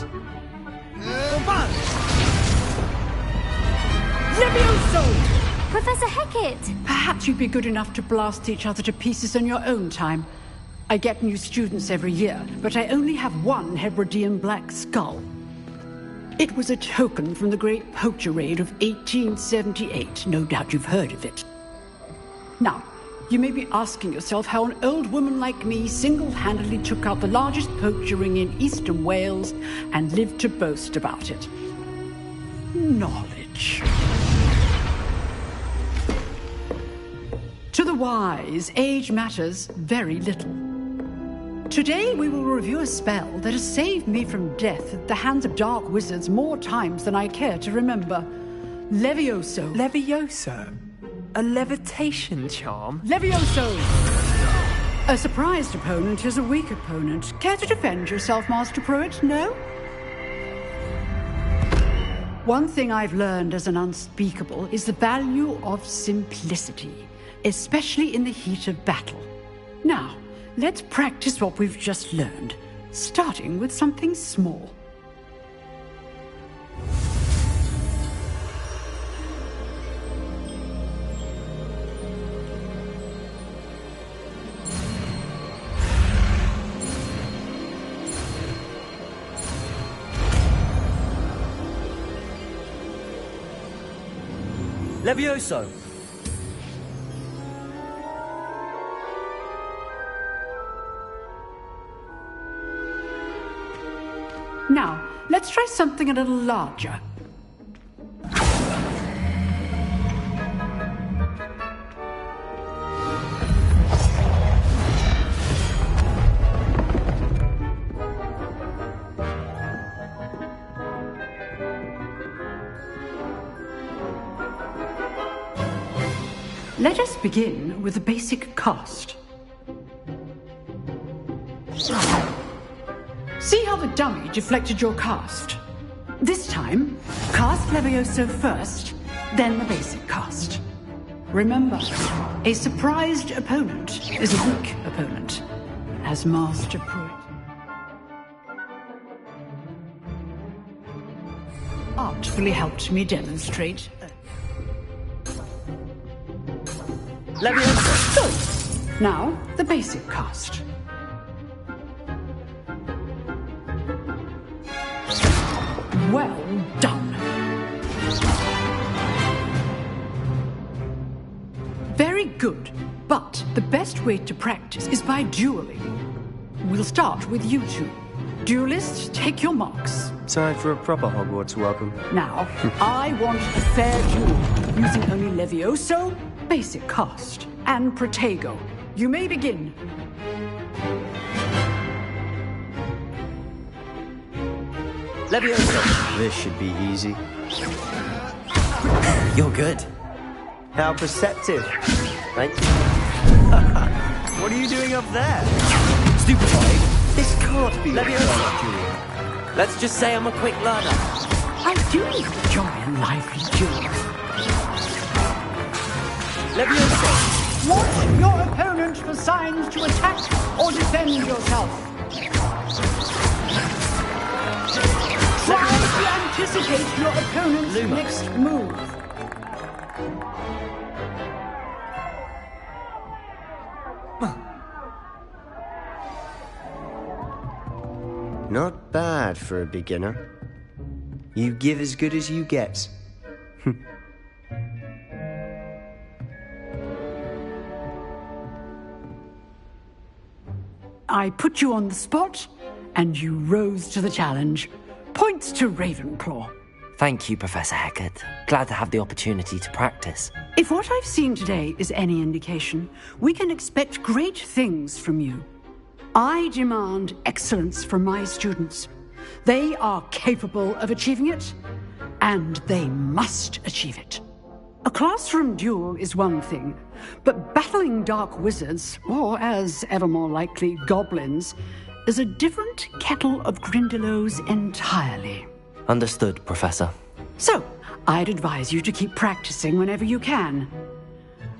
Levioso! Professor Hecat! Perhaps you'd be good enough to blast each other to pieces on your own time. I get new students every year, but I only have one Hebridean black skull. It was a token from the Great Poacher Raid of 1878. No doubt you've heard of it. Now, you may be asking yourself how an old woman like me single-handedly took out the largest poacher ring in eastern Wales and lived to boast about it. Knowledge. To the wise, age matters very little. Today we will review a spell that has saved me from death at the hands of dark wizards more times than I care to remember. Levioso. Levioso? A levitation charm? Levioso! A surprised opponent is a weak opponent. Care to defend yourself, Master Pruitt? No? One thing I've learned as an unspeakable is the value of simplicity, especially in the heat of battle. Now, let's practice what we've just learned, starting with something small. Levioso! Now, let's try something a little larger. Let us begin with the basic cast. See how the dummy deflected your cast? This time, cast Levioso first, then the basic cast. Remember, a surprised opponent is a weak opponent, as Master Pruitt artfully helped me demonstrate. Levioso! Good. Now, the basic cast. Well done. Very good, but the best way to practice is by dueling. We'll start with you two. Duelists, take your marks. Time for a proper Hogwarts welcome. Now, I want a fair duel, using only Levioso, basic cast, and Protego. You may begin. Levioso! This should be easy. You're good. How perceptive. Thank you. What are you doing up there? Stupefied. This can't be Levioso. Let's just say I'm a quick learner. I do enjoy a lively duel. Levioso! Watch your opponent for signs to attack or defend yourself. Try to anticipate your opponent's next move. Not bad for a beginner. You give as good as you get. I put you on the spot, and you rose to the challenge. Points to Ravenclaw. Thank you, Professor Hecat. Glad to have the opportunity to practice. If what I've seen today is any indication, we can expect great things from you. I demand excellence from my students. They are capable of achieving it, and they must achieve it. A classroom duel is one thing, but battling dark wizards, or as ever more likely, goblins, is a different kettle of Grindylows entirely. Understood, Professor. So, I'd advise you to keep practicing whenever you can.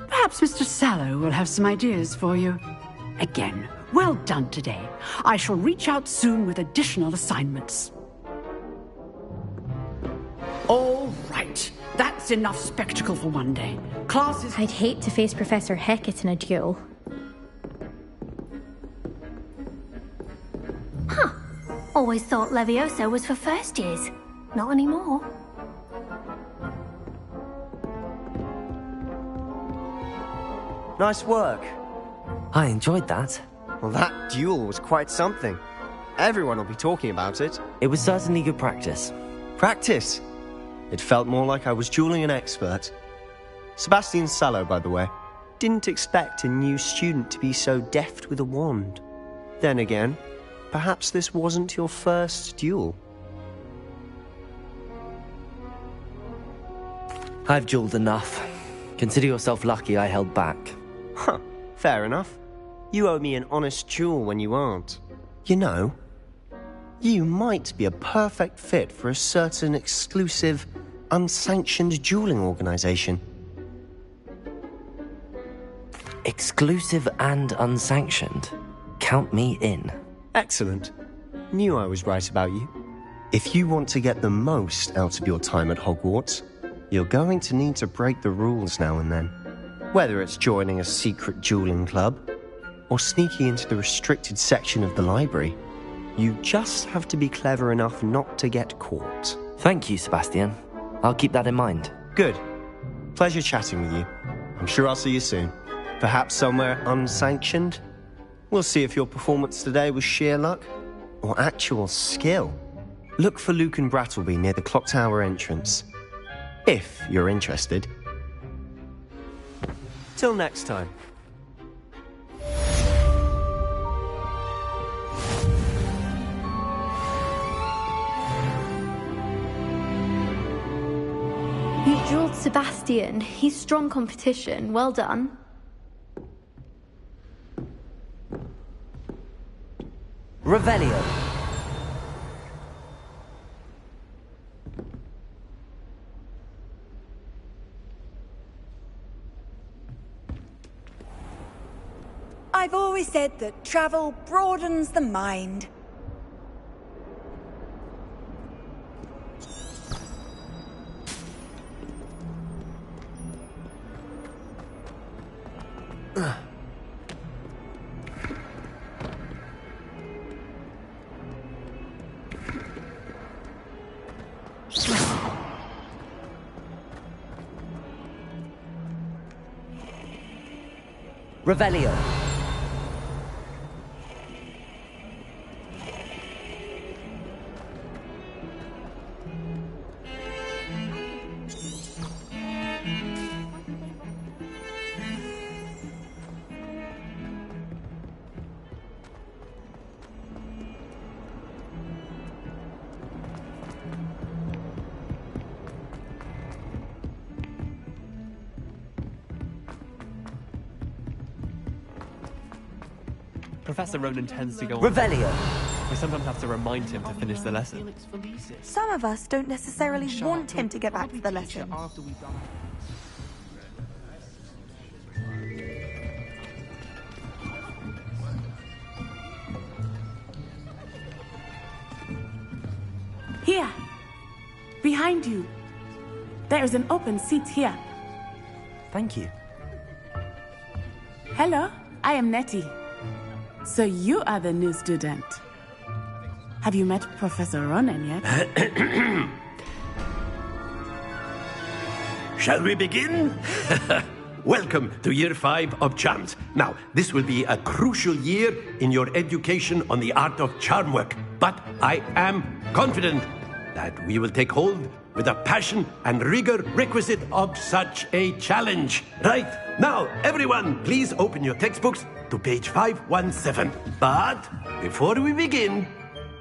Perhaps Mr. Sallow will have some ideas for you. Again, well done today. I shall reach out soon with additional assignments. All right. That's enough spectacle for one day. Classes... I'd hate to face Professor Hecat in a duel. Huh. Always thought Leviosa was for first years. Not anymore. Nice work. I enjoyed that. Well, that duel was quite something. Everyone will be talking about it. It was certainly good practice. Practice? It felt more like I was dueling an expert. Sebastian Sallow, by the way. Didn't expect a new student to be so deft with a wand. Then again, perhaps this wasn't your first duel. I've dueled enough. Consider yourself lucky I held back. Huh, fair enough. You owe me an honest duel when you aren't. You know, you might be a perfect fit for a certain exclusive, unsanctioned dueling organization. Exclusive and unsanctioned? Count me in. Excellent. Knew I was right about you. If you want to get the most out of your time at Hogwarts, you're going to need to break the rules now and then. Whether it's joining a secret dueling club, or sneaking into the restricted section of the library, you just have to be clever enough not to get caught. Thank you, Sebastian. I'll keep that in mind. Good. Pleasure chatting with you. I'm sure I'll see you soon. Perhaps somewhere unsanctioned? We'll see if your performance today was sheer luck or actual skill. Look for Luke and Brattleby near the clock tower entrance. If you're interested. Till next time. You dueled Sebastian. He's strong competition. Well done. Revelio. I've always said that travel broadens the mind. Revelio. Professor Ronan tends to go on. Revelio. We sometimes have to remind him to finish the lesson. Some of us don't necessarily want him to get back to the lesson. Here. Behind you. There is an open seat here. Thank you. Hello, I am Nettie. So you are the new student. Have you met Professor Ronan yet? Shall we begin? Welcome to Year 5 of Charms. Now, this will be a crucial year in your education on the art of charm work. But I am confident that we will take hold with the passion and rigor requisite of such a challenge. Right, now, everyone, please open your textbooks to page 517. But before we begin,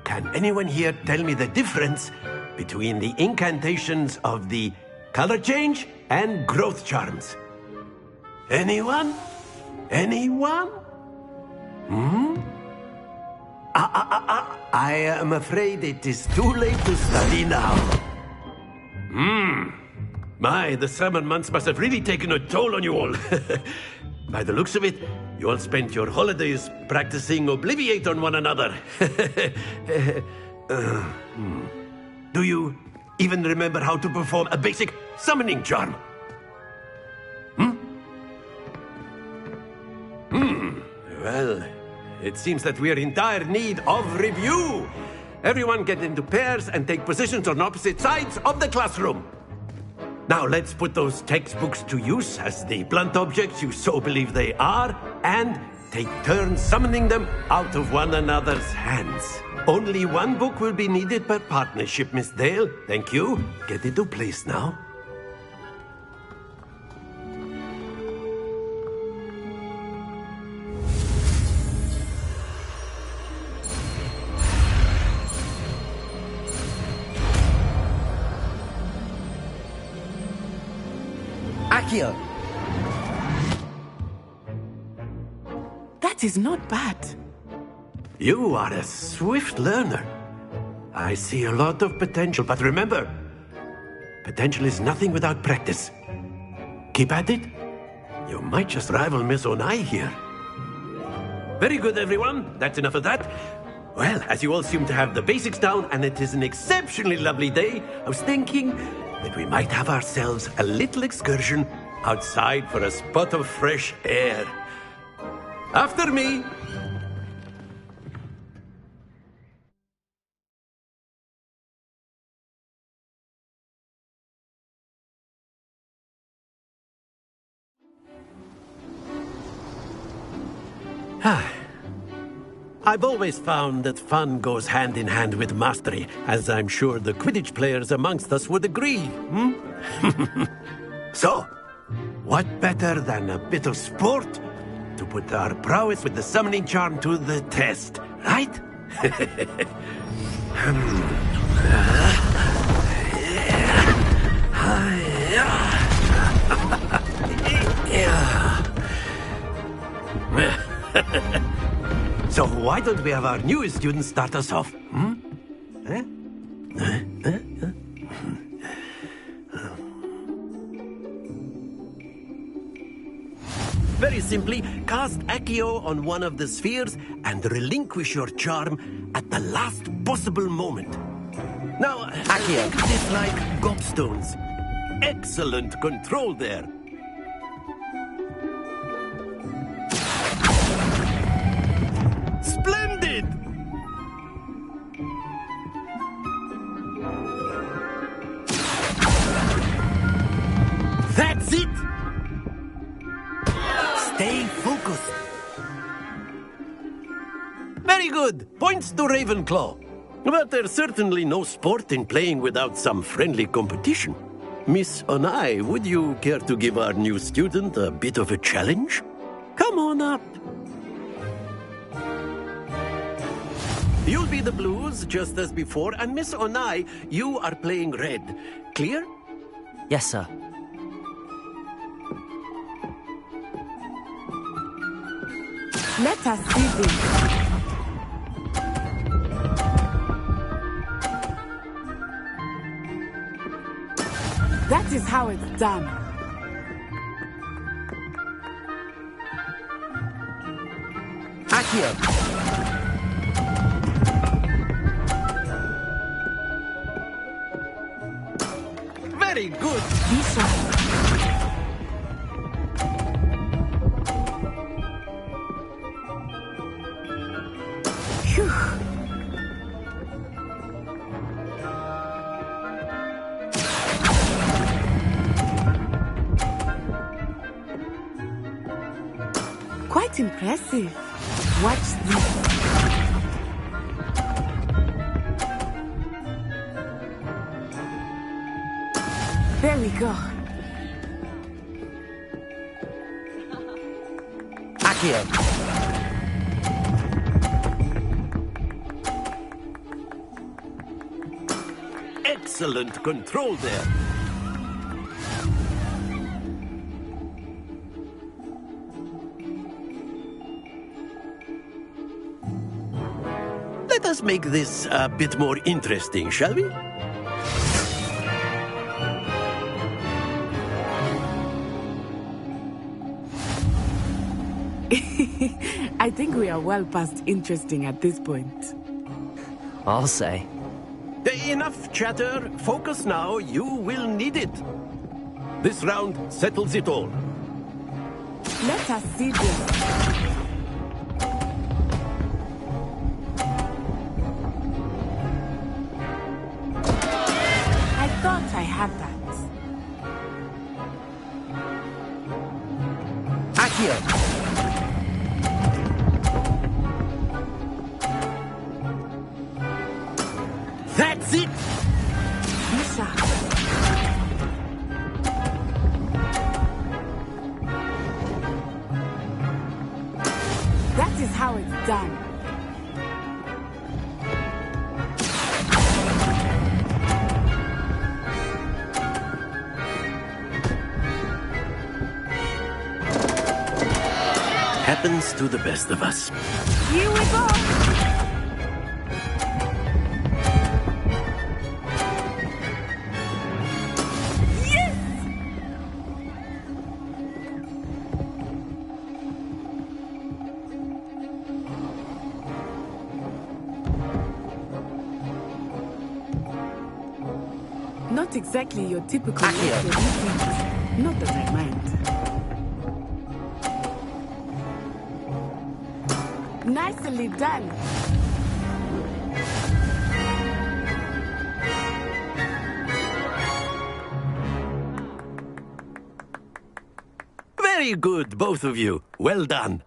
can anyone here tell me the difference between the incantations of the color change and growth charms? Anyone? Anyone? I am afraid it is too late to study now. My, the summer months must have really taken a toll on you all. By the looks of it, you all spent your holidays practicing Obliviate on one another. Do you even remember how to perform a basic summoning charm? Well, it seems that we are in dire need of review. Everyone get into pairs and take positions on opposite sides of the classroom. Now let's put those textbooks to use as the blunt objects you so believe they are, and take turns summoning them out of one another's hands. Only one book will be needed per partnership, Miss Dale. Thank you. Get into place now. Accio! That is not bad. You are a swift learner. I see a lot of potential, but remember, potential is nothing without practice. Keep at it. You might just rival Miss Onai here. Very good, everyone. That's enough of that. Well, as you all seem to have the basics down, and it is an exceptionally lovely day, I was thinking that we might have ourselves a little excursion outside for a spot of fresh air. After me. I've always found that fun goes hand in hand with mastery, as I'm sure the Quidditch players amongst us would agree. So, what better than a bit of sport to put our prowess with the summoning charm to the test, right? So why don't we have our newest student start us off? Very simply, cast Accio on one of the spheres and relinquish your charm at the last possible moment. Now, Accio, it is like gobstones. Excellent control there. Splendid! That's it! Stay focused. Very good. Points to Ravenclaw. But there's certainly no sport in playing without some friendly competition. Miss Onai, would you care to give our new student a bit of a challenge? Come on up. You'll be the blues, just as before, and Miss Onai, you are playing red. Clear? Yes, sir. Let us see this. That is how it's done. Accio! Very good. Quite impressive. Watch this. There we go. Accio. Excellent control there. Let us make this a bit more interesting, shall we? I think we are well past interesting at this point. I'll say. Enough chatter. Focus now. You will need it. This round settles it all. Let us see this. I thought I had that. Accio. That's it! Misha. That is how it's done. Happens to the best of us. Here we go! Not exactly your typical Accio. Not that I mind. Nicely done. Very good, both of you. Well done.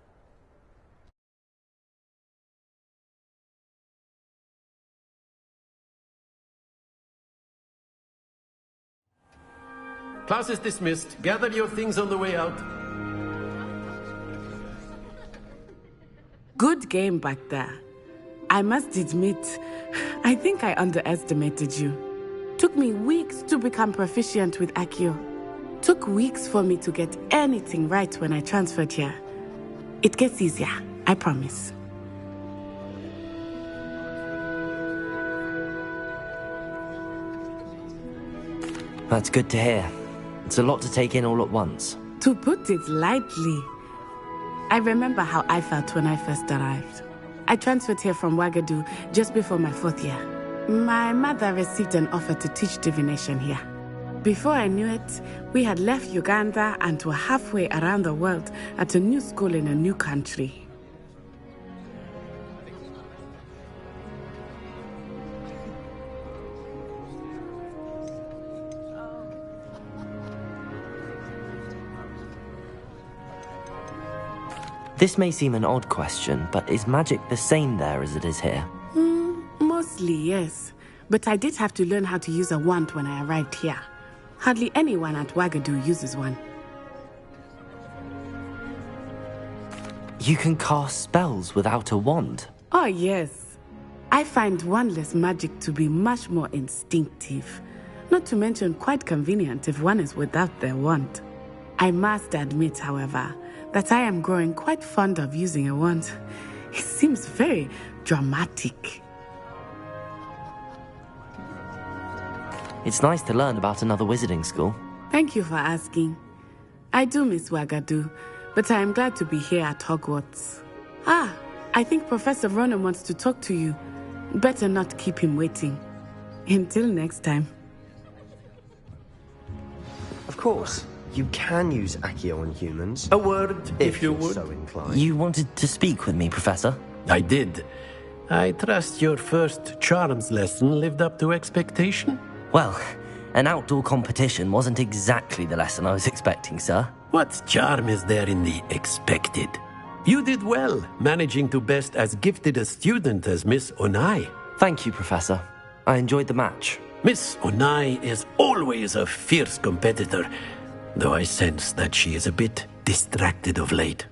Class is dismissed. Gather your things on the way out. Good game back there. I must admit, I think I underestimated you. Took me weeks to become proficient with Accio. Took weeks for me to get anything right when I transferred here. It gets easier, I promise. That's good to hear. It's a lot to take in all at once. To put it lightly, I remember how I felt when I first arrived. I transferred here from Ouagadougou just before my 4th year. My mother received an offer to teach divination here. Before I knew it, we had left Uganda and were halfway around the world at a new school in a new country. This may seem an odd question, but is magic the same there as it is here? Mostly, yes. But I did have to learn how to use a wand when I arrived here. Hardly anyone at Ouagadougou uses one. You can cast spells without a wand? Oh, yes. I find wandless magic to be much more instinctive. Not to mention quite convenient if one is without their wand. I must admit, however, that I am growing quite fond of using a wand. It seems very dramatic. It's nice to learn about another wizarding school. Thank you for asking. I do miss Ouagadougou, but I am glad to be here at Hogwarts. I think Professor Ronan wants to talk to you. Better not keep him waiting. Until next time. course. You can use Accio on humans. A word, if you would. So inclined. You wanted to speak with me, Professor? I did. I trust your first charms lesson lived up to expectation? Well, an outdoor competition wasn't exactly the lesson I was expecting, sir. What charm is there in the expected? You did well, managing to best as gifted a student as Miss Onai. Thank you, Professor. I enjoyed the match. Miss Onai is always a fierce competitor, though I sense that she is a bit distracted of late.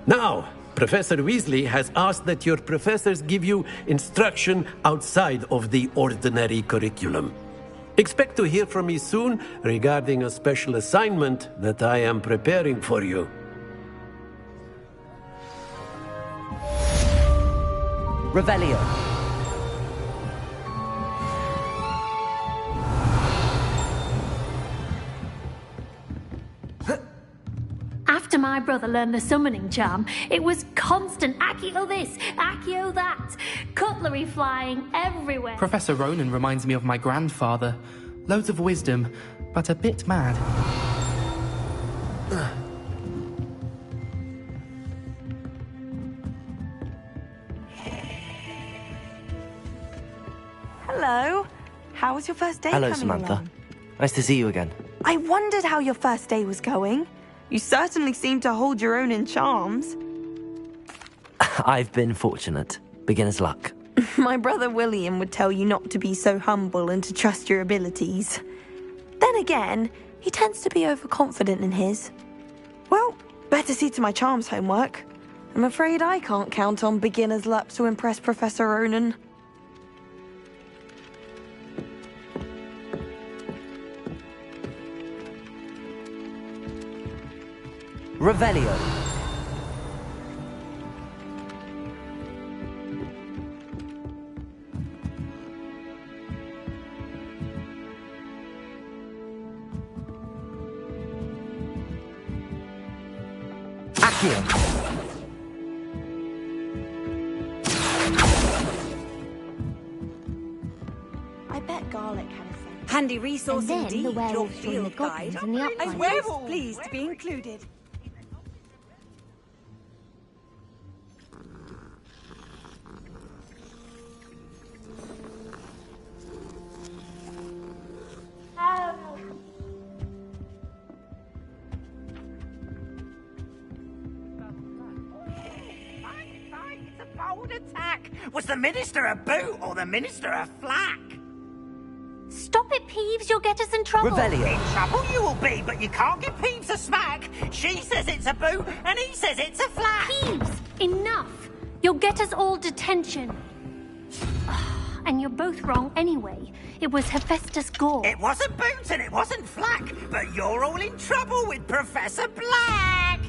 Now, Professor Weasley has asked that your professors give you instruction outside of the ordinary curriculum. Expect to hear from me soon regarding a special assignment that I am preparing for you. Revelio. After my brother learned the summoning charm, it was constant Accio this, Accio that, cutlery flying everywhere. Professor Ronan reminds me of my grandfather. Loads of wisdom, but a bit mad. Hello. How was your first day Hello, coming Samantha. along? Nice to see you again. I wondered how your first day was going. You certainly seem to hold your own in charms. I've been fortunate. Beginner's luck. My brother William would tell you not to be so humble and to trust your abilities. Then again, he tends to be overconfident in his. Well, better see to my charms homework. I'm afraid I can't count on beginner's luck to impress Professor Ronan. Revelio. Accio. I bet garlic had a sense. Handy resource And then indeed, the your werewolves join the field guide. goblins and the I'm uprights. werewolf pleased to be included. It's a bold attack. Was the minister a boot or the minister a flack? Stop it, Peeves, you'll get us in trouble. In trouble you will be, but you can't give Peeves a smack. She says it's a boot and he says it's a flack. Peeves, enough. You'll get us all detention. And you're both wrong anyway. It was Hephaestus Gore. It wasn't boot and it wasn't flack, but you're all in trouble with Professor Black.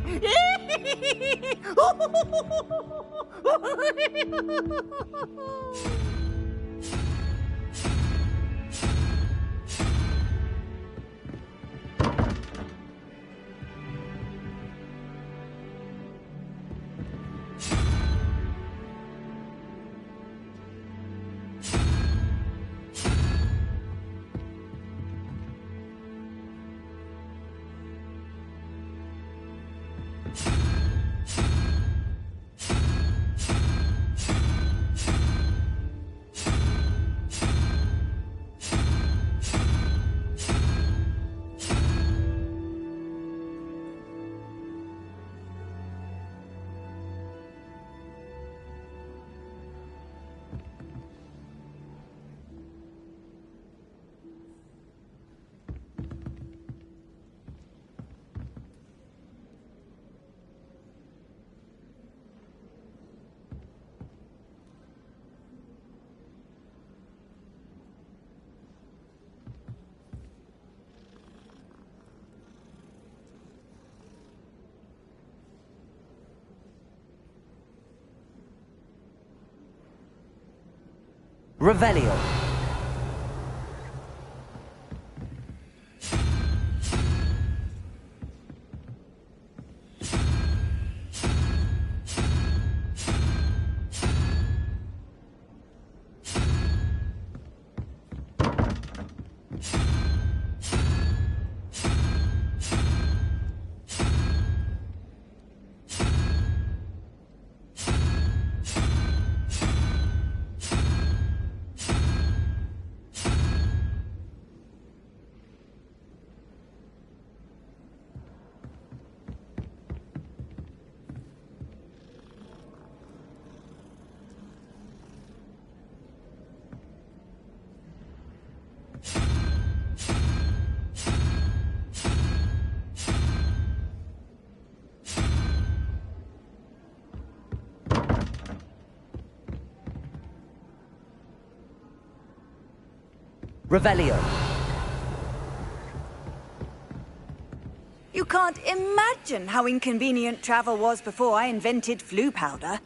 Revelio. Revelio. You can't imagine how inconvenient travel was before I invented flu powder.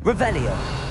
Revelio.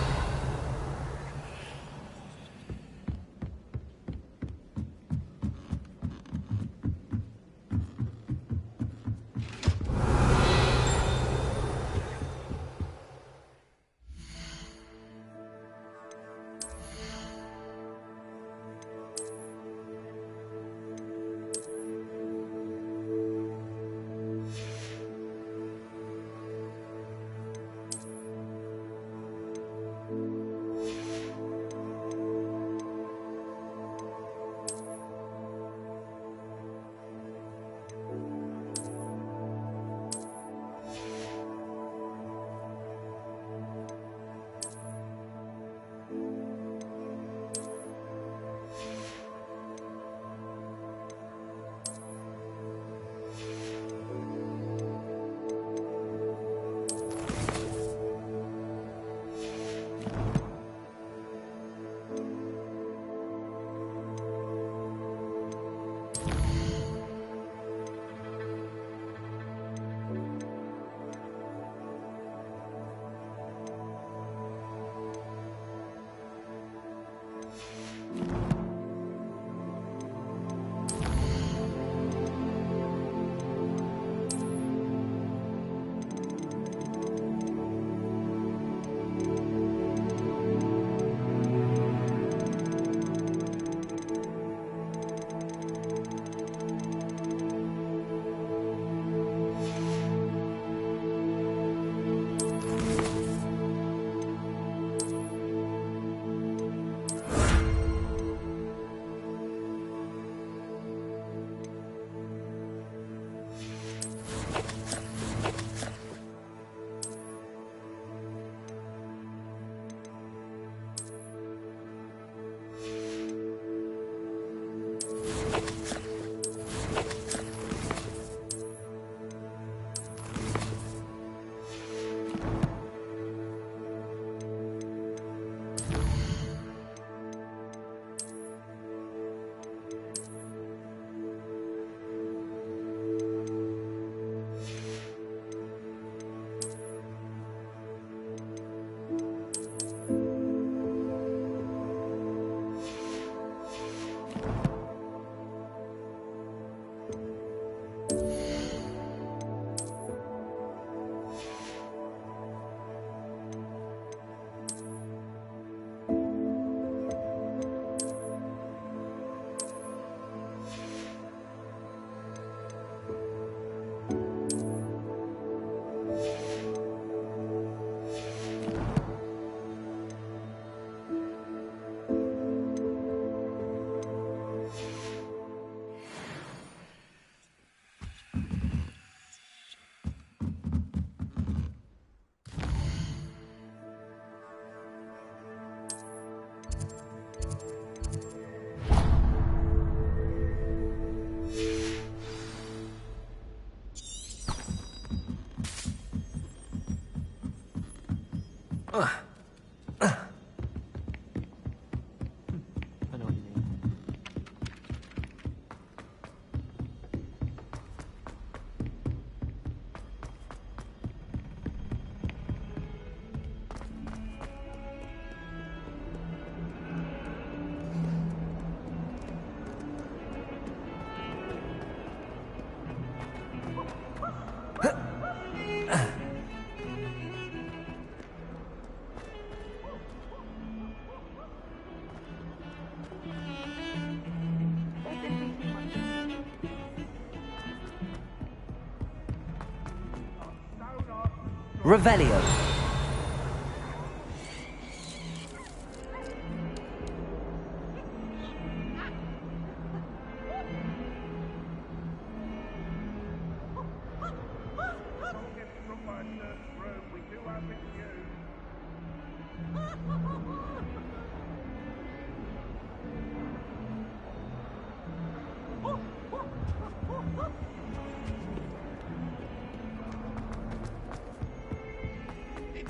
Revelio.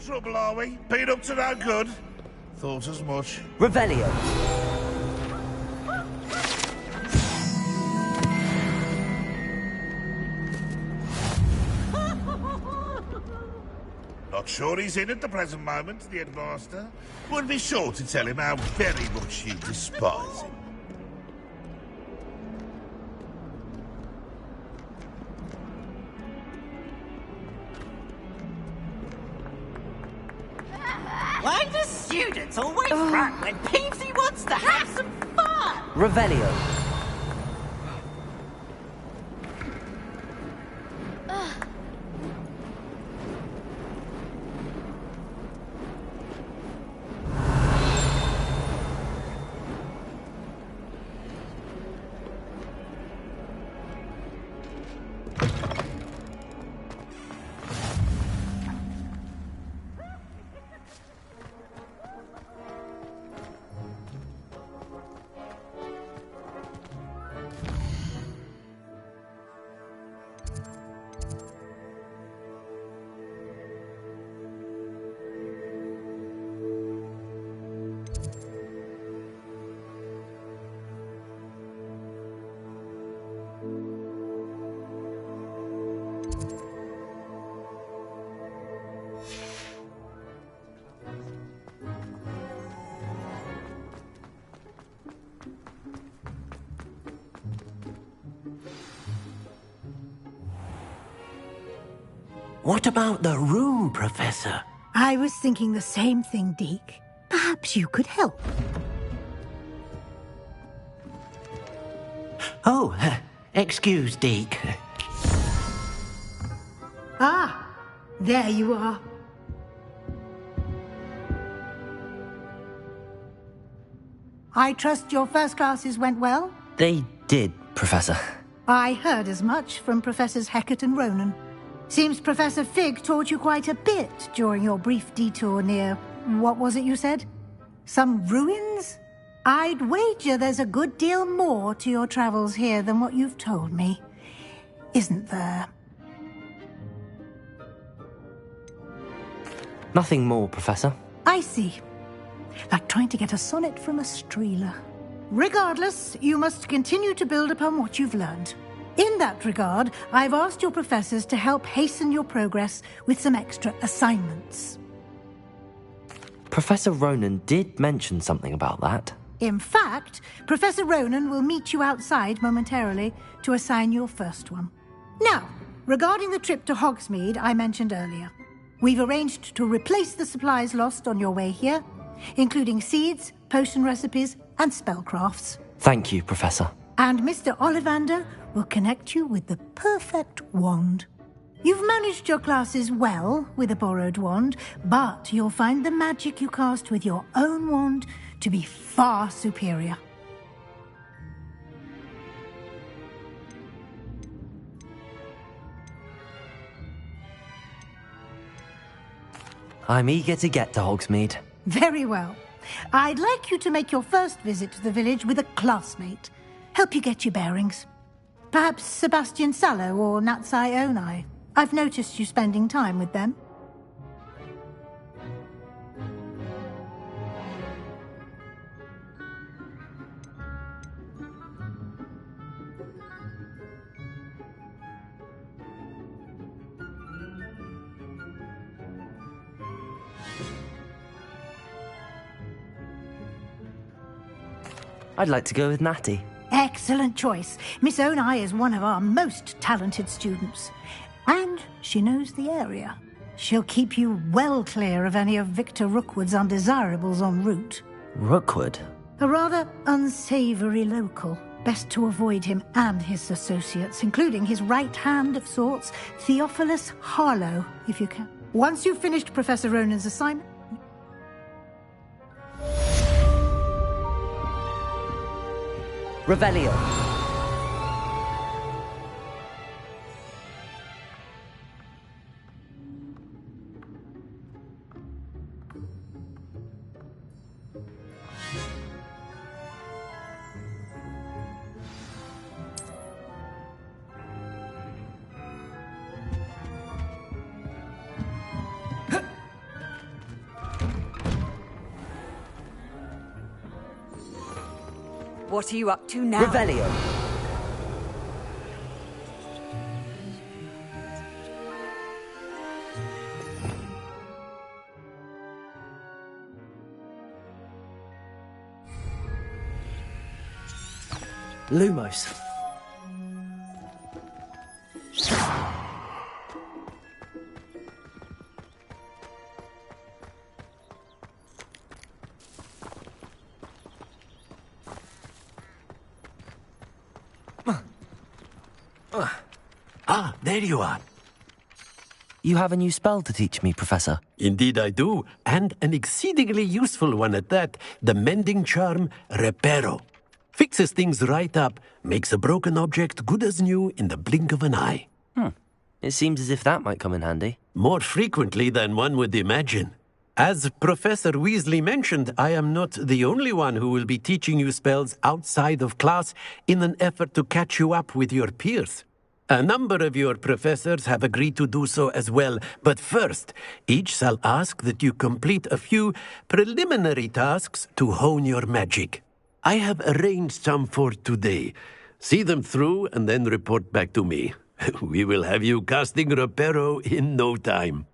Trouble, are we? Been up to no good? Thought as much. Revelio. Not sure he's in at the present moment, the headmaster. Would be sure to tell him how very much you despise him. Why do students always run when Peavesy wants to have some fun? Revelio. What about the room, Professor? I was thinking the same thing, Deke. Perhaps you could help. Oh, excuse, Deke. Ah, there you are. I trust your first classes went well? They did, Professor. I heard as much from Professors Hecat and Ronan. Seems Professor Fig taught you quite a bit during your brief detour near... what was it you said? Some ruins? I'd wager there's a good deal more to your travels here than what you've told me. Isn't there? Nothing more, Professor. I see. Like trying to get a sonnet from a streeler. Regardless, you must continue to build upon what you've learned. In that regard, I've asked your professors to help hasten your progress with some extra assignments. Professor Ronan did mention something about that. In fact, Professor Ronan will meet you outside momentarily to assign your first one. Now, regarding the trip to Hogsmeade I mentioned earlier, we've arranged to replace the supplies lost on your way here, including seeds, potion recipes, and spellcrafts. Thank you, Professor. And Mr. Ollivander will connect you with the perfect wand. You've managed your classes well with a borrowed wand, but you'll find the magic you cast with your own wand to be far superior. I'm eager to get to Hogsmeade. Very well. I'd like you to make your first visit to the village with a classmate. Help you get your bearings. Perhaps Sebastian Sallow or Natsai Onai. I've noticed you spending time with them. I'd like to go with Natty. Excellent choice. Miss Onai is one of our most talented students. And she knows the area. She'll keep you well clear of any of Victor Rookwood's undesirables en route. Rookwood? A rather unsavory local. Best to avoid him and his associates, including his right hand of sorts, Theophilus Harlow, if you can. Once you've finished Professor Ronan's assignment... Revelio. What are you up to now? Revelio. Lumos. Ah, there you are. You have a new spell to teach me, Professor. Indeed I do, and an exceedingly useful one at that. The mending charm, Reparo. Fixes things right up, makes a broken object good as new in the blink of an eye. It seems as if that might come in handy. More frequently than one would imagine. As Professor Weasley mentioned, I am not the only one who will be teaching you spells outside of class in an effort to catch you up with your peers. A number of your professors have agreed to do so as well, but first, each shall ask that you complete a few preliminary tasks to hone your magic. I have arranged some for today. See them through and then report back to me. We will have you casting Reparo in no time.